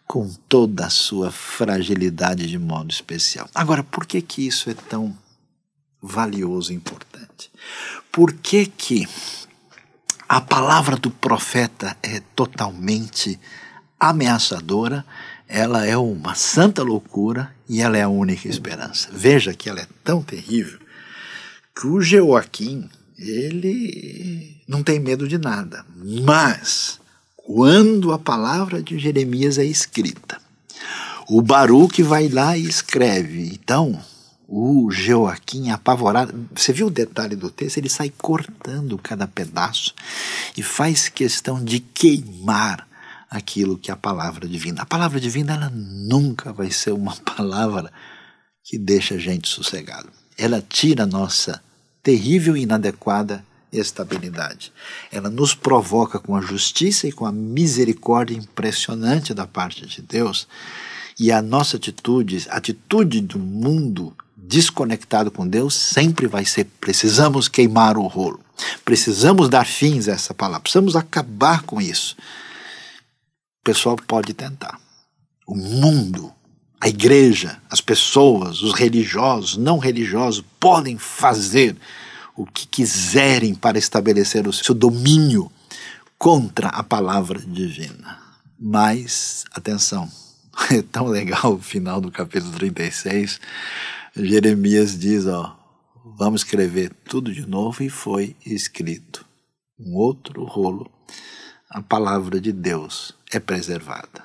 com toda a sua fragilidade de modo especial. Agora, por que isso é tão valioso e importante? Por que a palavra do profeta é totalmente ameaçadora? Ela é uma santa loucura e ela é a única esperança. Veja que ela é tão terrível que o Joaquim, ele não tem medo de nada. Mas, quando a palavra de Jeremias é escrita, o Baruque vai lá e escreve. Então, o Joaquim, apavorado, você viu o detalhe do texto? Ele sai cortando cada pedaço e faz questão de queimar aquilo que é a palavra divina. A palavra divina, ela nunca vai ser uma palavra que deixa a gente sossegado. Ela tira a nossa terrível e inadequada estabilidade. Ela nos provoca com a justiça e com a misericórdia impressionante da parte de Deus, e a nossa atitude, a atitude do mundo desconectado com Deus, sempre vai ser: precisamos queimar o rolo, precisamos dar fins a essa palavra, precisamos acabar com isso. O pessoal pode tentar. O mundo, a igreja, as pessoas, os religiosos, não religiosos, podem fazer o que quiserem para estabelecer o seu domínio contra a palavra divina. Mas, atenção, é tão legal o final do capítulo 36, Jeremias diz, vamos escrever tudo de novo, e foi escrito um outro rolo. A palavra de Deus é preservada.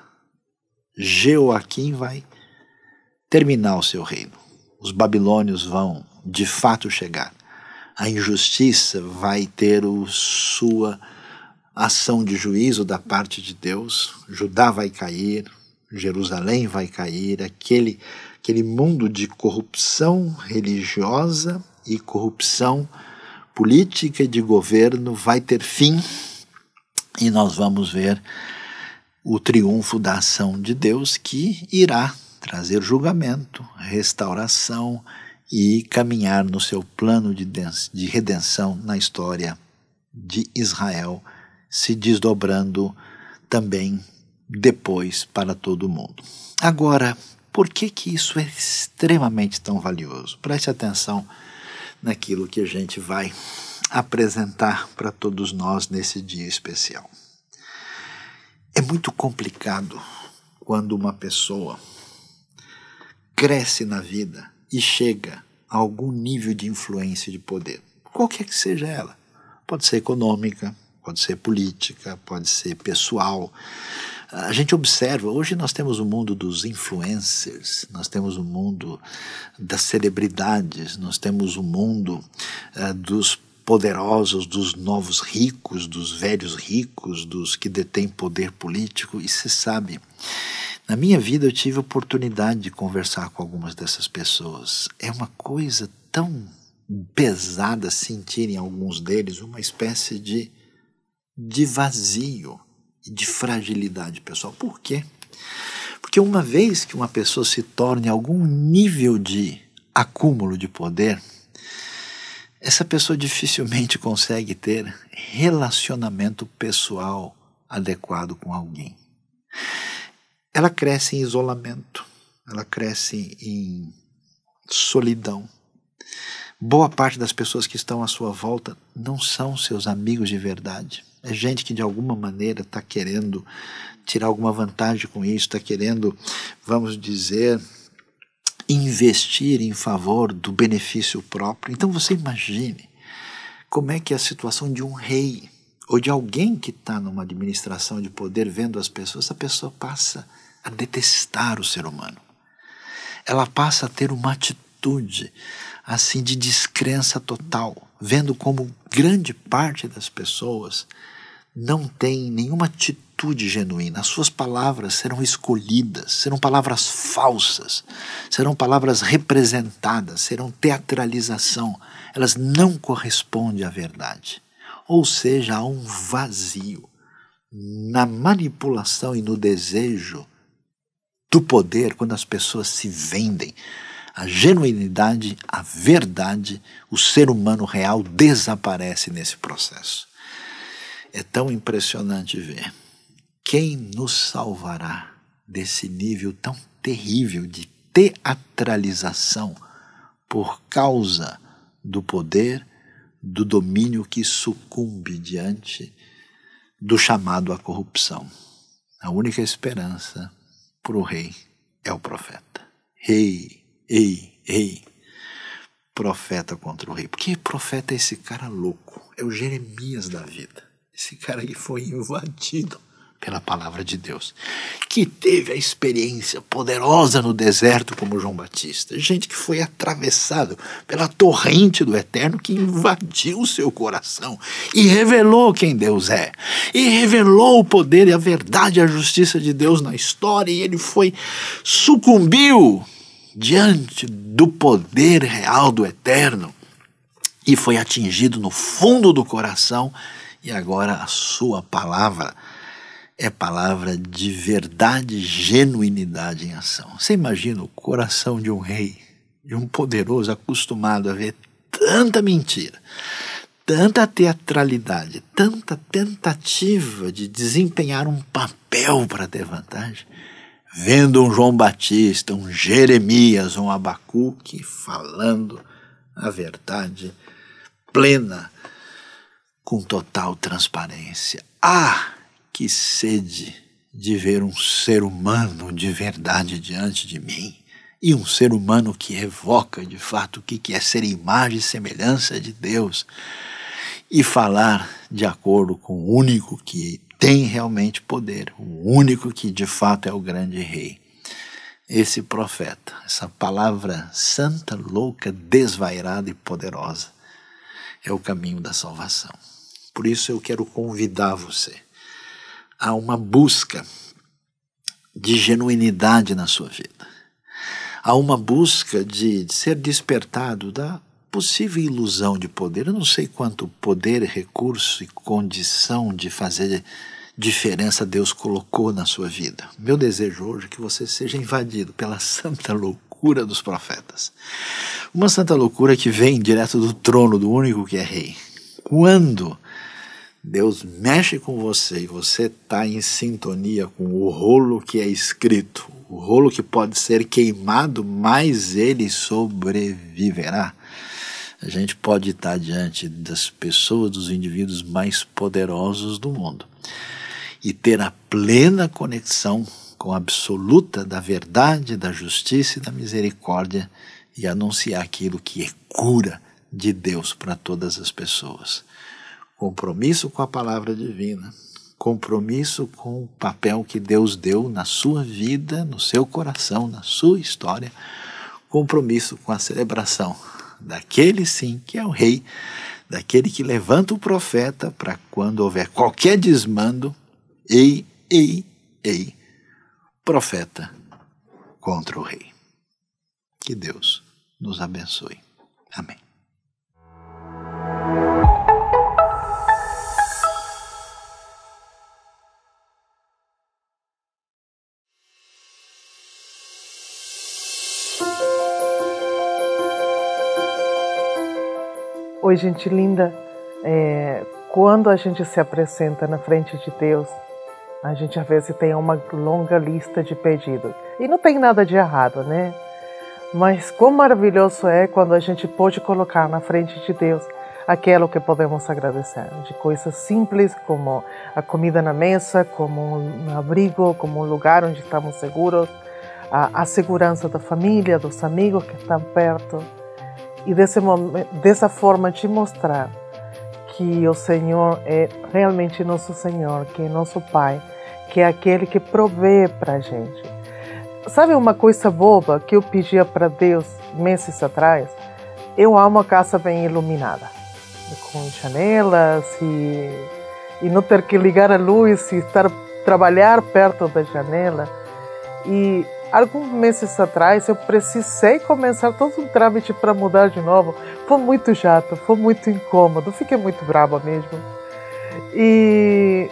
Joaquim vai terminar o seu reino. Os babilônios vão de fato chegar. A injustiça vai ter sua ação de juízo da parte de Deus. Judá vai cair, Jerusalém vai cair, aquele mundo de corrupção religiosa e corrupção política e de governo vai ter fim, e nós vamos ver o triunfo da ação de Deus, que irá trazer julgamento, restauração e caminhar no seu plano de redenção na história de Israel, se desdobrando também depois para todo o mundo. Agora, por que isso é extremamente tão valioso? Preste atenção naquilo que a gente vai apresentar para todos nós nesse dia especial. É muito complicado quando uma pessoa cresce na vida e chega a algum nível de influência e de poder, qualquer que seja ela. Pode ser econômica, pode ser política, pode ser pessoal. A gente observa, hoje nós temos o mundo dos influencers, nós temos o mundo das celebridades, nós temos o mundo dos poderosos, dos novos ricos, dos velhos ricos, dos que detêm poder político. E você sabe, na minha vida eu tive a oportunidade de conversar com algumas dessas pessoas. É uma coisa tão pesada sentir em alguns deles uma espécie de vazio e de fragilidade pessoal. Por quê? Porque uma vez que uma pessoa se torne algum nível de acúmulo de poder, essa pessoa dificilmente consegue ter relacionamento pessoal adequado com alguém. Ela cresce em isolamento, ela cresce em solidão. Boa parte das pessoas que estão à sua volta não são seus amigos de verdade. É gente que de alguma maneira está querendo tirar alguma vantagem com isso, está querendo, vamos dizer, investir em favor do benefício próprio. Então você imagine como é que é a situação de um rei ou de alguém que está numa administração de poder vendo as pessoas. Essa pessoa passa a detestar o ser humano. Ela passa a ter uma atitude assim de descrença total, vendo como grande parte das pessoas não tem nenhuma atitude genuína. As suas palavras serão escolhidas, serão palavras falsas, serão palavras representadas, serão teatralização. Elas não correspondem à verdade. Ou seja, há um vazio na manipulação e no desejo do poder quando as pessoas se vendem. A genuinidade, a verdade, o ser humano real desaparece nesse processo. É tão impressionante ver quem nos salvará desse nível tão terrível de teatralização por causa do poder, do domínio que sucumbe diante do chamado à corrupção. A única esperança para o rei é o profeta. Rei, profeta contra o rei. Porque profeta é esse cara louco, é o Jeremias da vida. Esse cara que foi invadido pela palavra de Deus, que teve a experiência poderosa no deserto como João Batista, gente que foi atravessado pela torrente do Eterno que invadiu o seu coração e revelou quem Deus é, e revelou o poder e a verdade e a justiça de Deus na história, e ele sucumbiu diante do poder real do Eterno e foi atingido no fundo do coração. E agora a sua palavra é palavra de verdade, genuinidade em ação. Você imagina o coração de um rei, de um poderoso acostumado a ver tanta mentira, tanta teatralidade, tanta tentativa de desempenhar um papel para ter vantagem, vendo um João Batista, um Jeremias, um Abacuque falando a verdade plena, com total transparência. Ah, que sede de ver um ser humano de verdade diante de mim, e um ser humano que evoca de fato o que é ser imagem e semelhança de Deus, e falar de acordo com o único que tem realmente poder, o único que de fato é o grande rei. Esse profeta, essa palavra santa, louca, desvairada e poderosa, é o caminho da salvação. Por isso eu quero convidar você a uma busca de genuinidade na sua vida, a uma busca de ser despertado da possível ilusão de poder. Eu não sei quanto poder, recurso e condição de fazer diferença Deus colocou na sua vida. Meu desejo hoje é que você seja invadido pela santa loucura dos profetas. Uma santa loucura que vem direto do trono do único que é rei. Quando Deus mexe com você e você está em sintonia com o rolo que é escrito, o rolo que pode ser queimado, mas ele sobreviverá. A gente pode estar diante das pessoas, dos indivíduos mais poderosos do mundo e ter a plena conexão com com absoluta da verdade, da justiça e da misericórdia e anunciar aquilo que é cura de Deus para todas as pessoas. Compromisso com a palavra divina, compromisso com o papel que Deus deu na sua vida, no seu coração, na sua história, compromisso com a celebração daquele sim que é o rei, daquele que levanta o profeta para quando houver qualquer desmando, ei, profeta contra o rei. Que Deus nos abençoe. Amém. Oi, gente linda. Quando a gente se apresenta na frente de Deus, a gente às vezes tem uma longa lista de pedidos. E não tem nada de errado, né? Mas quão maravilhoso é quando a gente pode colocar na frente de Deus aquilo que podemos agradecer. De coisas simples como a comida na mesa, como um abrigo, como um lugar onde estamos seguros, a segurança da família, dos amigos que estão perto. E dessa forma de mostrar que o Senhor é realmente nosso Senhor, que é nosso Pai, que é aquele que provê para a gente. Sabe uma coisa boba que eu pedia para Deus meses atrás? Eu amo a casa bem iluminada, com janelas e não ter que ligar a luz e trabalhar perto da janela. E alguns meses atrás eu precisei começar todo um trâmite para mudar de novo. Foi muito chato, foi muito incômodo, fiquei muito brava mesmo. E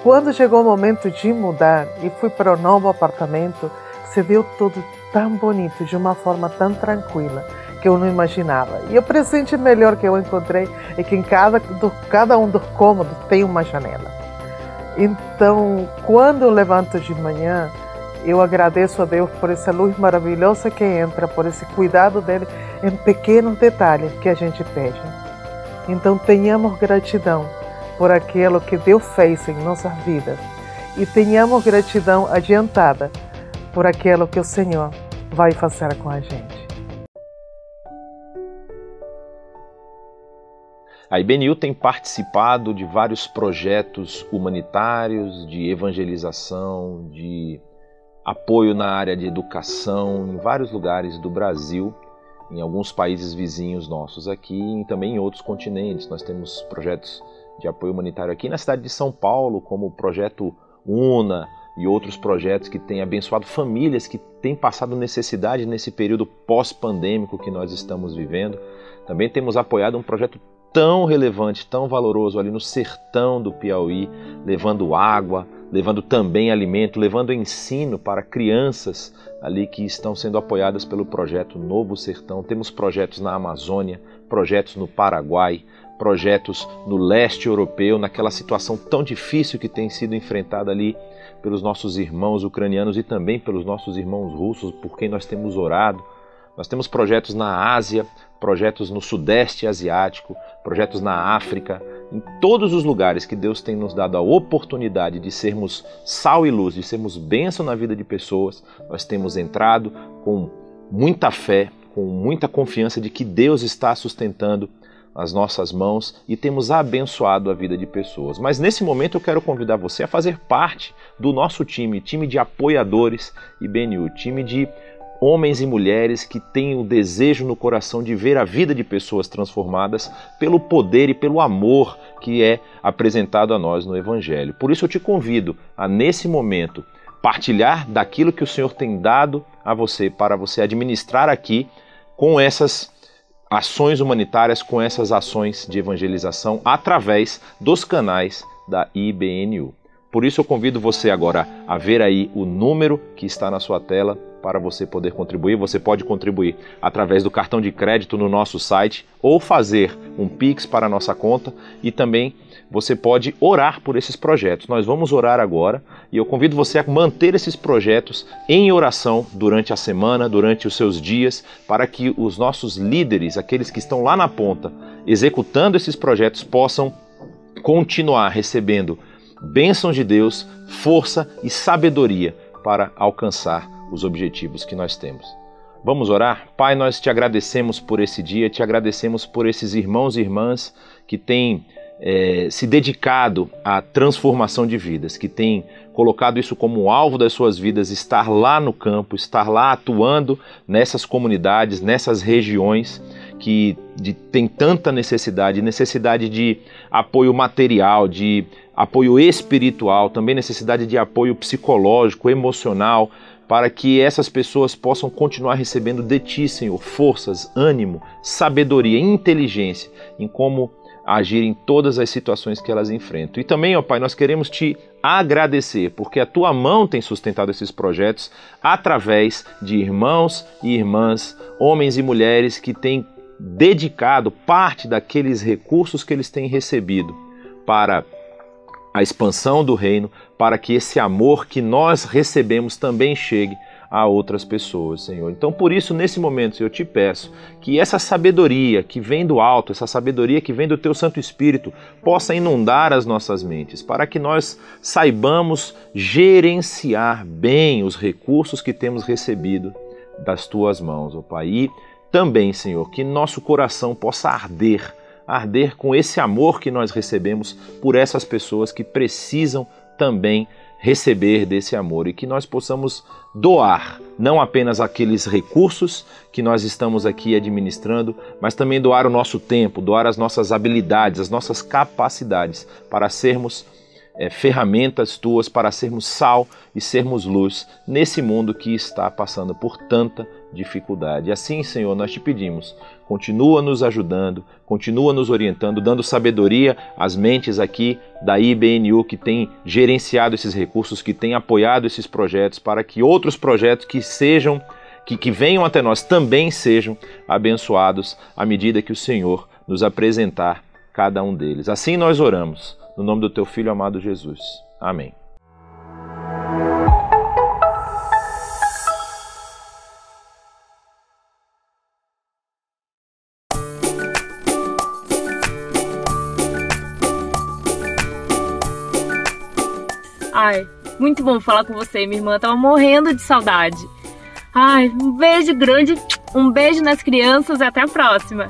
quando chegou o momento de mudar e fui para o novo apartamento, se deu tudo tão bonito, de uma forma tão tranquila, que eu não imaginava. E o presente melhor que eu encontrei é que em cada um dos cômodos tem uma janela. Então, quando eu levanto de manhã, eu agradeço a Deus por essa luz maravilhosa que entra, por esse cuidado dele em pequenos detalhes que a gente pede. Então tenhamos gratidão por aquilo que Deus fez em nossas vidas e tenhamos gratidão adiantada por aquilo que o Senhor vai fazer com a gente. A IBNU tem participado de vários projetos humanitários, de evangelização, de apoio na área de educação em vários lugares do Brasil, em alguns países vizinhos nossos aqui e também em outros continentes. Nós temos projetos de apoio humanitário aqui na cidade de São Paulo, como o Projeto UNA e outros projetos que têm abençoado famílias que têm passado necessidade nesse período pós-pandêmico que nós estamos vivendo. Também temos apoiado um projeto tão relevante, tão valoroso ali no sertão do Piauí, levando água, levando também alimento, levando ensino para crianças ali que estão sendo apoiadas pelo projeto Novo Sertão. Temos projetos na Amazônia, projetos no Paraguai, projetos no leste europeu, naquela situação tão difícil que tem sido enfrentada ali pelos nossos irmãos ucranianos e também pelos nossos irmãos russos, por quem nós temos orado. Nós temos projetos na Ásia, projetos no Sudeste Asiático, projetos na África, em todos os lugares que Deus tem nos dado a oportunidade de sermos sal e luz, de sermos bênção na vida de pessoas. Nós temos entrado com muita fé, com muita confiança de que Deus está sustentando as nossas mãos e temos abençoado a vida de pessoas. Mas nesse momento eu quero convidar você a fazer parte do nosso time de apoiadores IBNU, time de homens e mulheres que têm o desejo no coração de ver a vida de pessoas transformadas pelo poder e pelo amor que é apresentado a nós no Evangelho. Por isso eu te convido a, nesse momento, partilhar daquilo que o Senhor tem dado a você, para você administrar aqui com essas ações humanitárias, com essas ações de evangelização através dos canais da IBNU. Por isso eu convido você agora a ver aí o número que está na sua tela para você poder contribuir. Você pode contribuir através do cartão de crédito no nosso site ou fazer um Pix para a nossa conta e também você pode orar por esses projetos. Nós vamos orar agora e eu convido você a manter esses projetos em oração durante a semana, durante os seus dias, para que os nossos líderes, aqueles que estão lá na ponta, executando esses projetos, possam continuar recebendo bênçãos de Deus, força e sabedoria para alcançar os objetivos que nós temos. Vamos orar? Pai, nós te agradecemos por esse dia, te agradecemos por esses irmãos e irmãs que têm se dedicado à transformação de vidas, que têm colocado isso como alvo das suas vidas, estar lá no campo, estar lá atuando nessas comunidades, nessas regiões que tem tanta necessidade de apoio material, de apoio espiritual, também necessidade de apoio psicológico, emocional, para que essas pessoas possam continuar recebendo de Ti, Senhor, forças, ânimo, sabedoria, inteligência em como agir em todas as situações que elas enfrentam. E também, ó Pai, nós queremos Te agradecer, porque a Tua mão tem sustentado esses projetos através de irmãos e irmãs, homens e mulheres que têm dedicado parte daqueles recursos que eles têm recebido para a expansão do reino, para que esse amor que nós recebemos também chegue a outras pessoas, Senhor. Então, por isso, nesse momento, eu te peço que essa sabedoria que vem do alto, essa sabedoria que vem do Teu Santo Espírito, possa inundar as nossas mentes, para que nós saibamos gerenciar bem os recursos que temos recebido das Tuas mãos, ó Pai. E também, Senhor, que nosso coração possa arder com esse amor que nós recebemos por essas pessoas que precisam também receber desse amor, e que nós possamos doar não apenas aqueles recursos que nós estamos aqui administrando, mas também doar o nosso tempo, doar as nossas habilidades, as nossas capacidades para sermos ferramentas Tuas, para sermos sal e sermos luz nesse mundo que está passando por tanta dificuldade. Assim, Senhor, nós te pedimos, continua nos ajudando, continua nos orientando, dando sabedoria às mentes aqui da IBNU que tem gerenciado esses recursos, que tem apoiado esses projetos, para que outros projetos que venham até nós também sejam abençoados à medida que o Senhor nos apresentar cada um deles. Assim nós oramos, no nome do Teu Filho amado Jesus. Amém. Ai, muito bom falar com você, minha irmã. Eu tava morrendo de saudade. Ai, um beijo grande, um beijo nas crianças e até a próxima.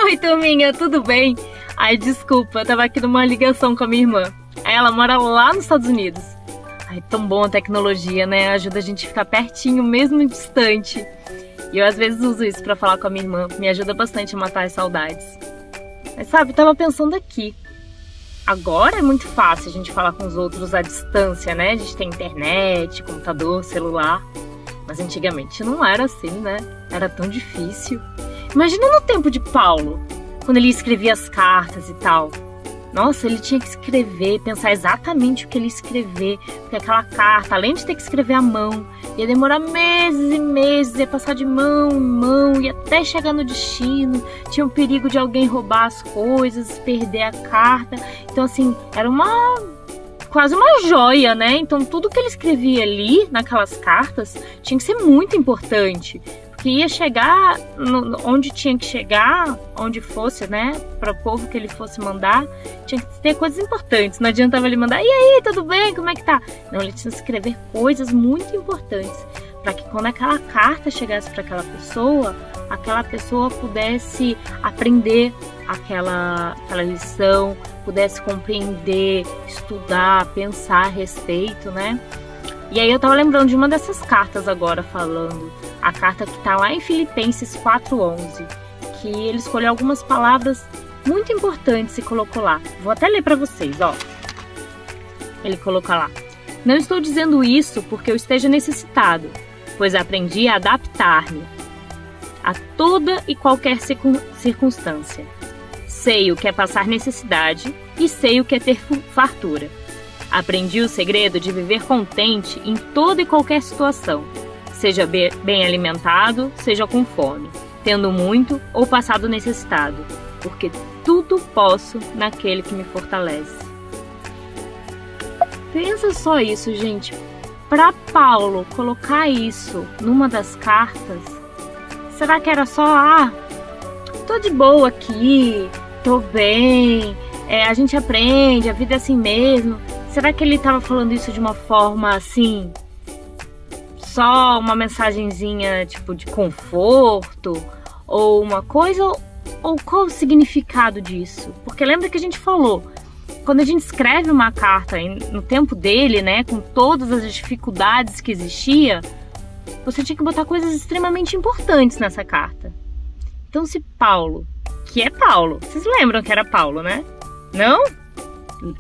Oi, turminha, tudo bem? Ai, desculpa, eu tava aqui numa ligação com a minha irmã. Ela mora lá nos Estados Unidos. Ai, tão bom a tecnologia, né? Ajuda a gente a ficar pertinho, mesmo distante. E eu às vezes uso isso pra falar com a minha irmã. Me ajuda bastante a matar as saudades. Mas sabe, eu tava pensando aqui. Agora é muito fácil a gente falar com os outros à distância, né? A gente tem internet, computador, celular. Mas antigamente não era assim, né? Era tão difícil. Imagina no tempo de Paulo, quando ele escrevia as cartas e tal. Nossa, ele tinha que escrever, pensar exatamente o que ele ia escrever, porque aquela carta, além de ter que escrever à mão, ia demorar meses e meses, ia passar de mão em mão, e até chegar no destino, tinha o perigo de alguém roubar as coisas, perder a carta. Então, assim, era quase uma joia, né? Então, tudo que ele escrevia ali, naquelas cartas, tinha que ser muito importante. Que ia chegar onde tinha que chegar, onde fosse, né, para o povo que ele fosse mandar, tinha que ter coisas importantes. Não adiantava ele mandar, e aí, tudo bem, como é que tá? Não, ele tinha que escrever coisas muito importantes, para que quando aquela carta chegasse para aquela pessoa pudesse aprender aquela lição, pudesse compreender, estudar, pensar a respeito, né? E aí eu tava lembrando de uma dessas cartas agora, falando a carta que tá lá em Filipenses 4:11, que ele escolheu algumas palavras muito importantes e colocou lá. Vou até ler para vocês, ó. Ele coloca lá: não estou dizendo isso porque eu esteja necessitado, pois aprendi a adaptar-me a toda e qualquer circunstância. Sei o que é passar necessidade e sei o que é ter fartura. Aprendi o segredo de viver contente em toda e qualquer situação, seja bem alimentado, seja com fome, tendo muito ou passado necessitado, porque tudo posso naquele que me fortalece. Pensa só isso, gente. Para Paulo colocar isso numa das cartas, será que era só, tô de boa aqui, tô bem, a gente aprende, a vida é assim mesmo? será que ele estava falando isso de uma forma assim, só uma mensagenzinha tipo de conforto ou uma coisa, ou qual o significado disso? Porque lembra que a gente falou, quando a gente escreve uma carta no tempo dele, né, com todas as dificuldades que existia, você tinha que botar coisas extremamente importantes nessa carta. Então se Paulo, que é Paulo, vocês lembram que era Paulo, né? Não?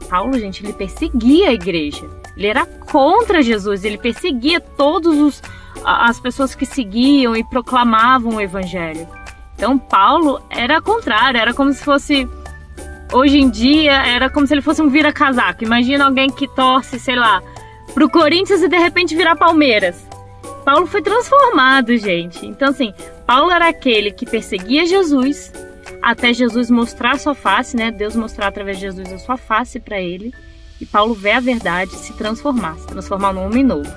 Paulo, gente, ele perseguia a igreja. Ele era contra Jesus, ele perseguia todas as pessoas que seguiam e proclamavam o evangelho. Então Paulo era contrário, era como se fosse, hoje em dia, era como se ele fosse um vira-casaco. Imagina alguém que torce, sei lá, pro Corinthians e de repente virar Palmeiras. Paulo foi transformado, gente. Então assim, Paulo era aquele que perseguia Jesus, até Jesus mostrar sua face, né? Deus mostrar através de Jesus a sua face para ele. E Paulo vê a verdade se transformar num homem novo.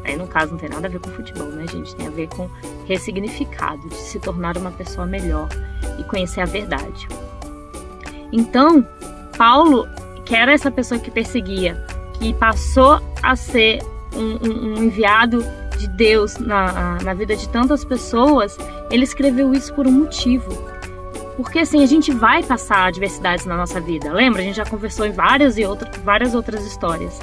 Aí no caso não tem nada a ver com futebol, né, gente? Tem a ver com ressignificado, de se tornar uma pessoa melhor e conhecer a verdade. Então, Paulo, que era essa pessoa que perseguia, que passou a ser um enviado de Deus na vida de tantas pessoas, ele escreveu isso por um motivo. Porque assim, a gente vai passar adversidades na nossa vida. Lembra? A gente já conversou em várias outras histórias.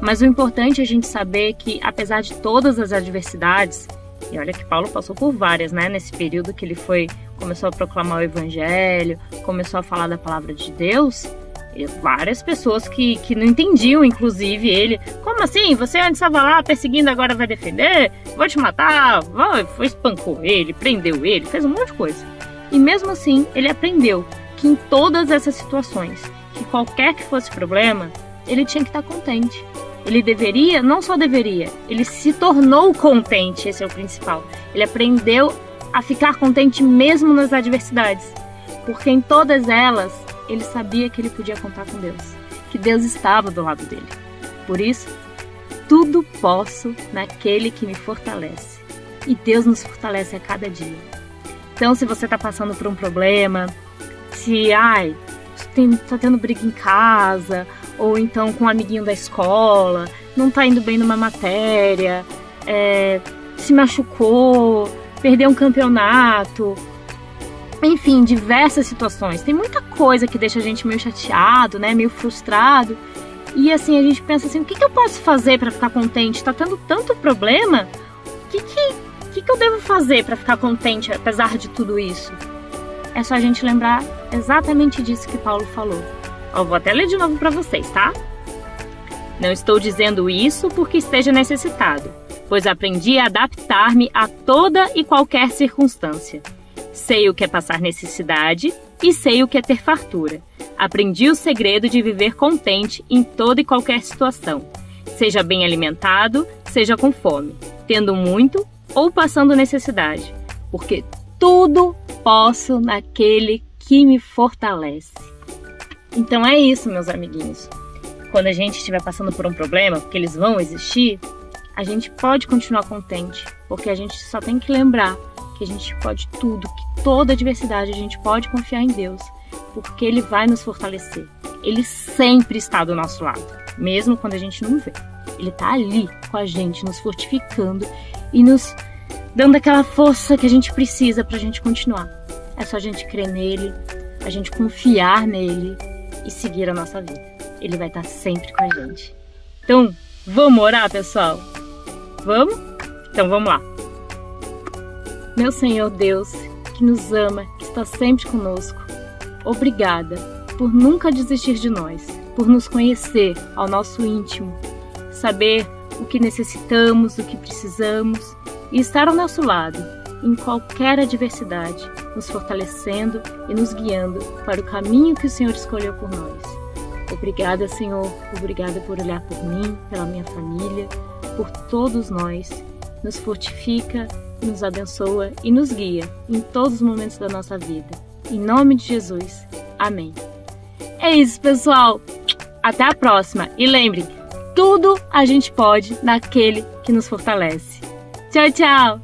Mas o importante é a gente saber que, apesar de todas as adversidades, e olha que Paulo passou por várias, né? Nesse período que ele começou a proclamar o evangelho, começou a falar da palavra de Deus, várias pessoas que não entendiam, inclusive ele. Como assim? Você antes estava lá perseguindo, agora vai defender? Vou te matar? Espancou ele, prendeu ele, fez um monte de coisa. E mesmo assim, ele aprendeu que em todas essas situações, que qualquer que fosse problema, ele tinha que estar contente. Ele deveria, não só deveria, ele se tornou contente, esse é o principal. Ele aprendeu a ficar contente mesmo nas adversidades, porque em todas elas, ele sabia que ele podia contar com Deus, que Deus estava do lado dele. Por isso, tudo posso naquele que me fortalece. E Deus nos fortalece a cada dia. Então, se você está passando por um problema, se tá tendo briga em casa, ou então com um amiguinho da escola, não tá indo bem numa matéria, se machucou, perdeu um campeonato, enfim, diversas situações. Tem muita coisa que deixa a gente meio chateado, né, meio frustrado. E assim, a gente pensa assim, o que eu posso fazer para ficar contente? Tá tendo tanto problema? O que eu devo fazer para ficar contente apesar de tudo isso? É só a gente lembrar exatamente disso que Paulo falou. Vou até ler de novo para vocês, tá? Não estou dizendo isso porque esteja necessitado, pois aprendi a adaptar-me a toda e qualquer circunstância. Sei o que é passar necessidade e sei o que é ter fartura. Aprendi o segredo de viver contente em toda e qualquer situação, seja bem alimentado, seja com fome, tendo muito ou passando necessidade, porque tudo posso naquele que me fortalece. Então é isso, meus amiguinhos. Quando a gente estiver passando por um problema, porque eles vão existir, a gente pode continuar contente, porque a gente só tem que lembrar que a gente pode tudo, que toda adversidade a gente pode confiar em Deus, porque Ele vai nos fortalecer. Ele sempre está do nosso lado, mesmo quando a gente não vê. Ele está ali com a gente, nos fortificando e nos dando aquela força que a gente precisa para a gente continuar. É só a gente crer nele, a gente confiar nele e seguir a nossa vida. Ele vai estar sempre com a gente. Então, vamos orar, pessoal? Vamos? Então, vamos lá. Meu Senhor Deus, que nos ama, que está sempre conosco, obrigada por nunca desistir de nós, por nos conhecer ao nosso íntimo, saber o que necessitamos, o que precisamos e estar ao nosso lado em qualquer adversidade, nos fortalecendo e nos guiando para o caminho que o Senhor escolheu por nós. Obrigada, Senhor, obrigada por olhar por mim, pela minha família, por todos nós. Nos fortifica, nos abençoa e nos guia em todos os momentos da nossa vida. Em nome de Jesus. Amém. É isso, pessoal. Até a próxima. E lembrem, tudo a gente pode naquele que nos fortalece. Tchau, tchau.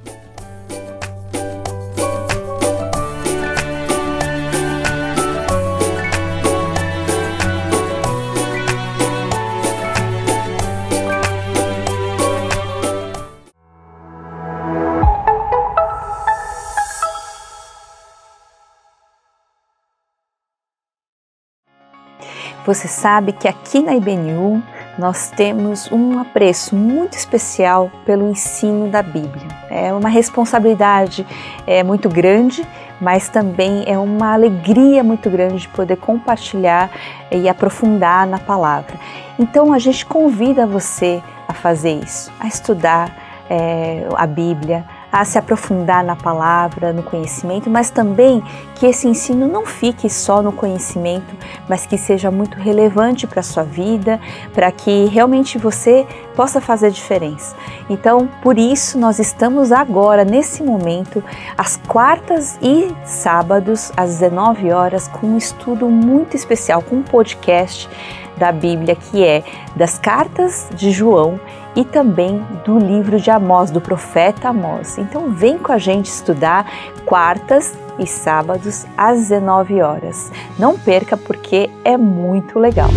Você sabe que aqui na IBNU nós temos um apreço muito especial pelo ensino da Bíblia. É uma responsabilidade muito grande, mas também é uma alegria muito grande poder compartilhar e aprofundar na palavra. Então a gente convida você a fazer isso, a estudar a Bíblia, a se aprofundar na palavra, no conhecimento, mas também que esse ensino não fique só no conhecimento, mas que seja muito relevante para a sua vida, para que realmente você possa fazer diferença. Então, por isso, nós estamos agora, nesse momento, às quartas e sábados, às 19 horas, com um estudo muito especial, com um podcast da Bíblia, que é das cartas de João e também do livro de Amós, do profeta Amós. Então vem com a gente estudar quartas e sábados às 19 horas. Não perca, porque é muito legal.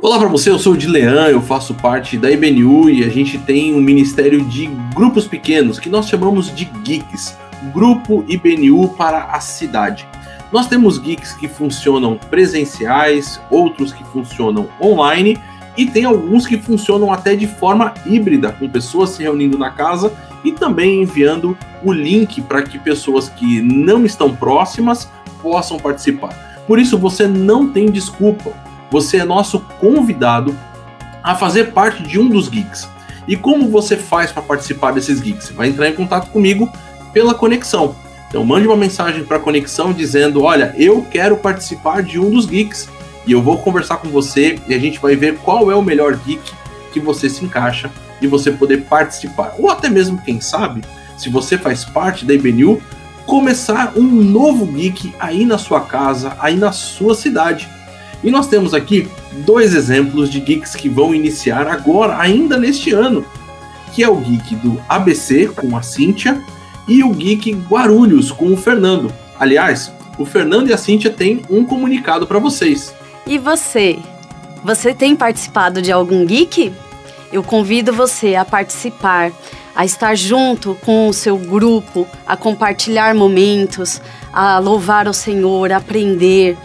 Olá para você, eu sou o Dilean, eu faço parte da IBNU e a gente tem um ministério de grupos pequenos que nós chamamos de Geeks, Grupo IBNU para a Cidade. Nós temos geeks que funcionam presenciais, outros que funcionam online e tem alguns que funcionam até de forma híbrida, com pessoas se reunindo na casa e também enviando o link para que pessoas que não estão próximas possam participar. Por isso você não tem desculpa, você é nosso convidado a fazer parte de um dos geeks. E como você faz para participar desses geeks? Você vai entrar em contato comigo pela conexão. Então mande uma mensagem para a conexão dizendo: olha, eu quero participar de um dos geeks. E eu vou conversar com você e a gente vai ver qual é o melhor geek que você se encaixa e você poder participar. Ou até mesmo, quem sabe, se você faz parte da IBNU, começar um novo geek aí na sua casa, aí na sua cidade. E nós temos aqui 2 exemplos de geeks que vão iniciar agora, ainda neste ano, que é o geek do ABC com a Cíntia e o geek Guarulhos com o Fernando. Aliás, o Fernando e a Cíntia têm um comunicado para vocês. E você? Você tem participado de algum geek? Eu convido você a participar, a estar junto com o seu grupo, a compartilhar momentos, a louvar o Senhor, a aprender.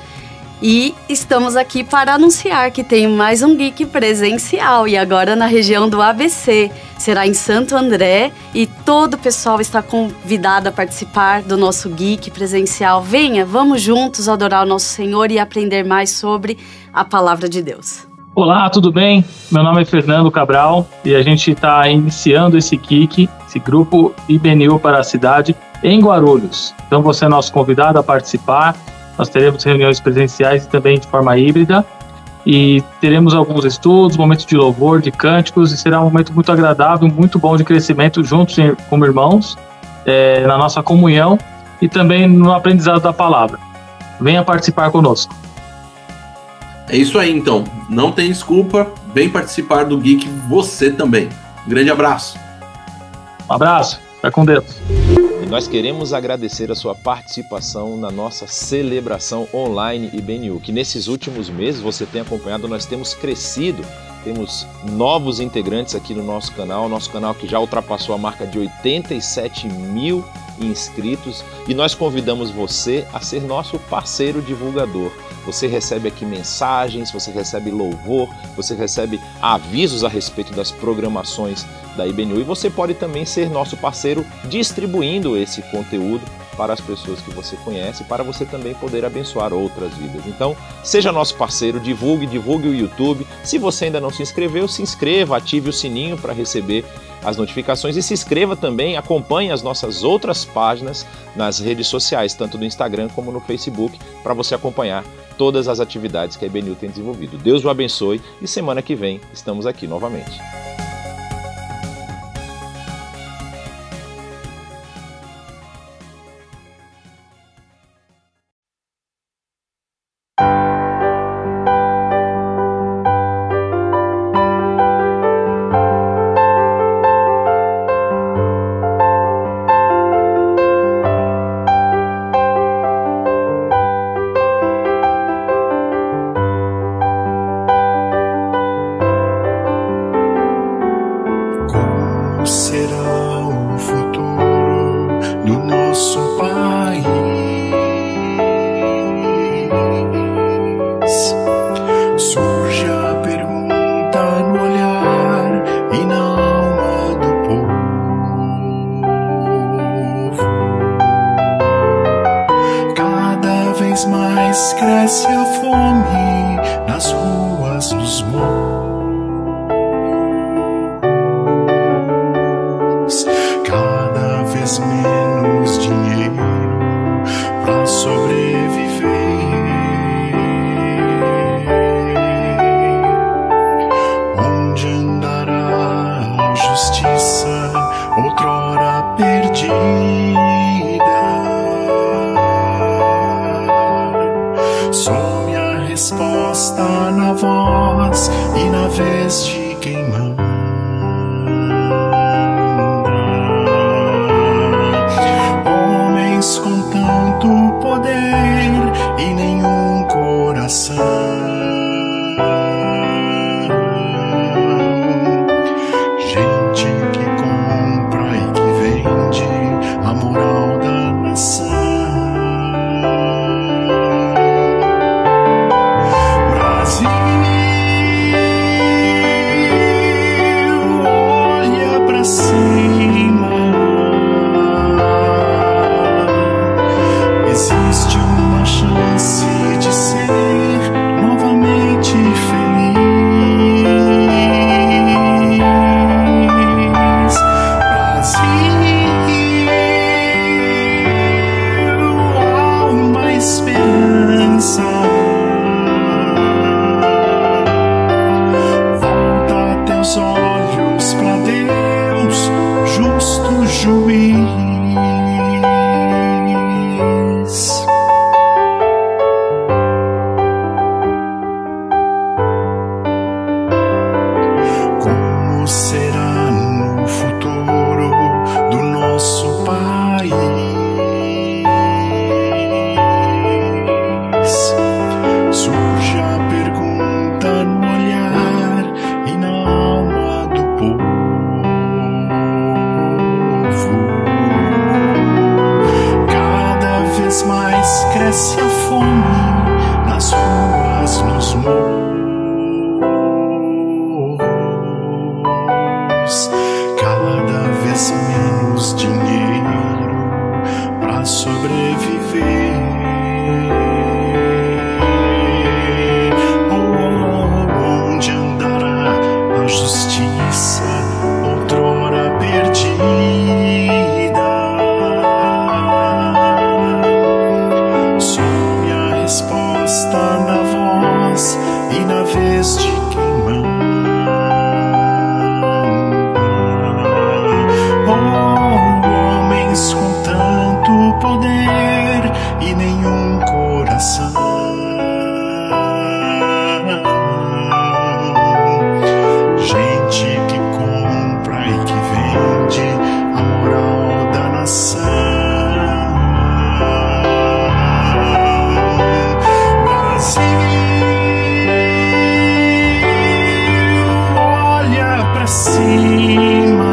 E estamos aqui para anunciar que tem mais um geek presencial e agora na região do ABC. Será em Santo André e todo o pessoal está convidado a participar do nosso geek presencial. Venha, vamos juntos adorar o nosso Senhor e aprender mais sobre a palavra de Deus. Olá, tudo bem? Meu nome é Fernando Cabral e a gente está iniciando esse geek, esse grupo IBNU para a Cidade em Guarulhos. Então você é nosso convidado a participar. Nós teremos reuniões presenciais e também de forma híbrida. E teremos alguns estudos, momentos de louvor, de cânticos, e será um momento muito agradável, muito bom de crescimento juntos como irmãos, na nossa comunhão e também no aprendizado da palavra. Venha participar conosco. É isso aí, então. Não tem desculpa, vem participar do Geek você também. Um grande abraço. Um abraço, fica com Deus. E nós queremos agradecer a sua participação na nossa celebração online IBNU, que nesses últimos meses você tem acompanhado, nós temos crescido, temos novos integrantes aqui no nosso canal que já ultrapassou a marca de 87 mil inscritos, e nós convidamos você a ser nosso parceiro divulgador. Você recebe aqui mensagens, você recebe louvor, você recebe avisos a respeito das programações da IBNU e você pode também ser nosso parceiro distribuindo esse conteúdo para as pessoas que você conhece, para você também poder abençoar outras vidas. Então, seja nosso parceiro, divulgue o YouTube. Se você ainda não se inscreveu, se inscreva, ative o sininho para receber as notificações e se inscreva também, acompanhe as nossas outras páginas nas redes sociais, tanto no Instagram como no Facebook, para você acompanhar todas as atividades que a IBNU tem desenvolvido. Deus o abençoe e semana que vem estamos aqui novamente. cresce a fome nas ruas dos morros. Cada vez menos dinheiro pra sobreviver. Onde andará a justiça outrora perdida? Some a resposta na voz e na vez de quem manda. Homens com tanto poder e nenhum coração. Gente que compra e que vende a moral da nação. Existe uma chance de ser novamente feliz. Brasil, há uma esperança. Volta teus olhos pra Deus, justo juiz. Como será no futuro do nosso país? Surge a pergunta no olhar e na alma do povo. Cada vez mais cresce a fome nas ruas, nos morros. Cada vez menos dinheiro pra sobreviver. Onde andará a justiça outrora perdida? Some a resposta na voz e na vez de quem manda. Homens com tanto poder e nenhum coração. Gente que compra e que vende a moral da nação. Brasil, olha pra cima.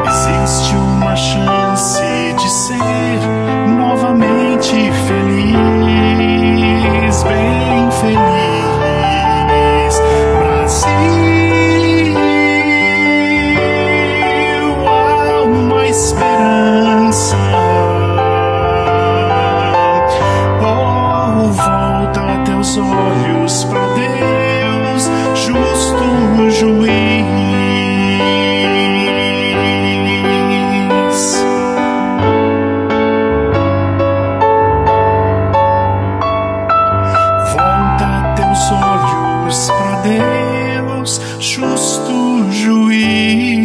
Existe uma chance de ser novamente feliz, bem feliz. Brasil, há uma esperança. Oh, volta teus olhos pra Deus, justo juiz. Volta teus olhos pra Deus, justo juiz.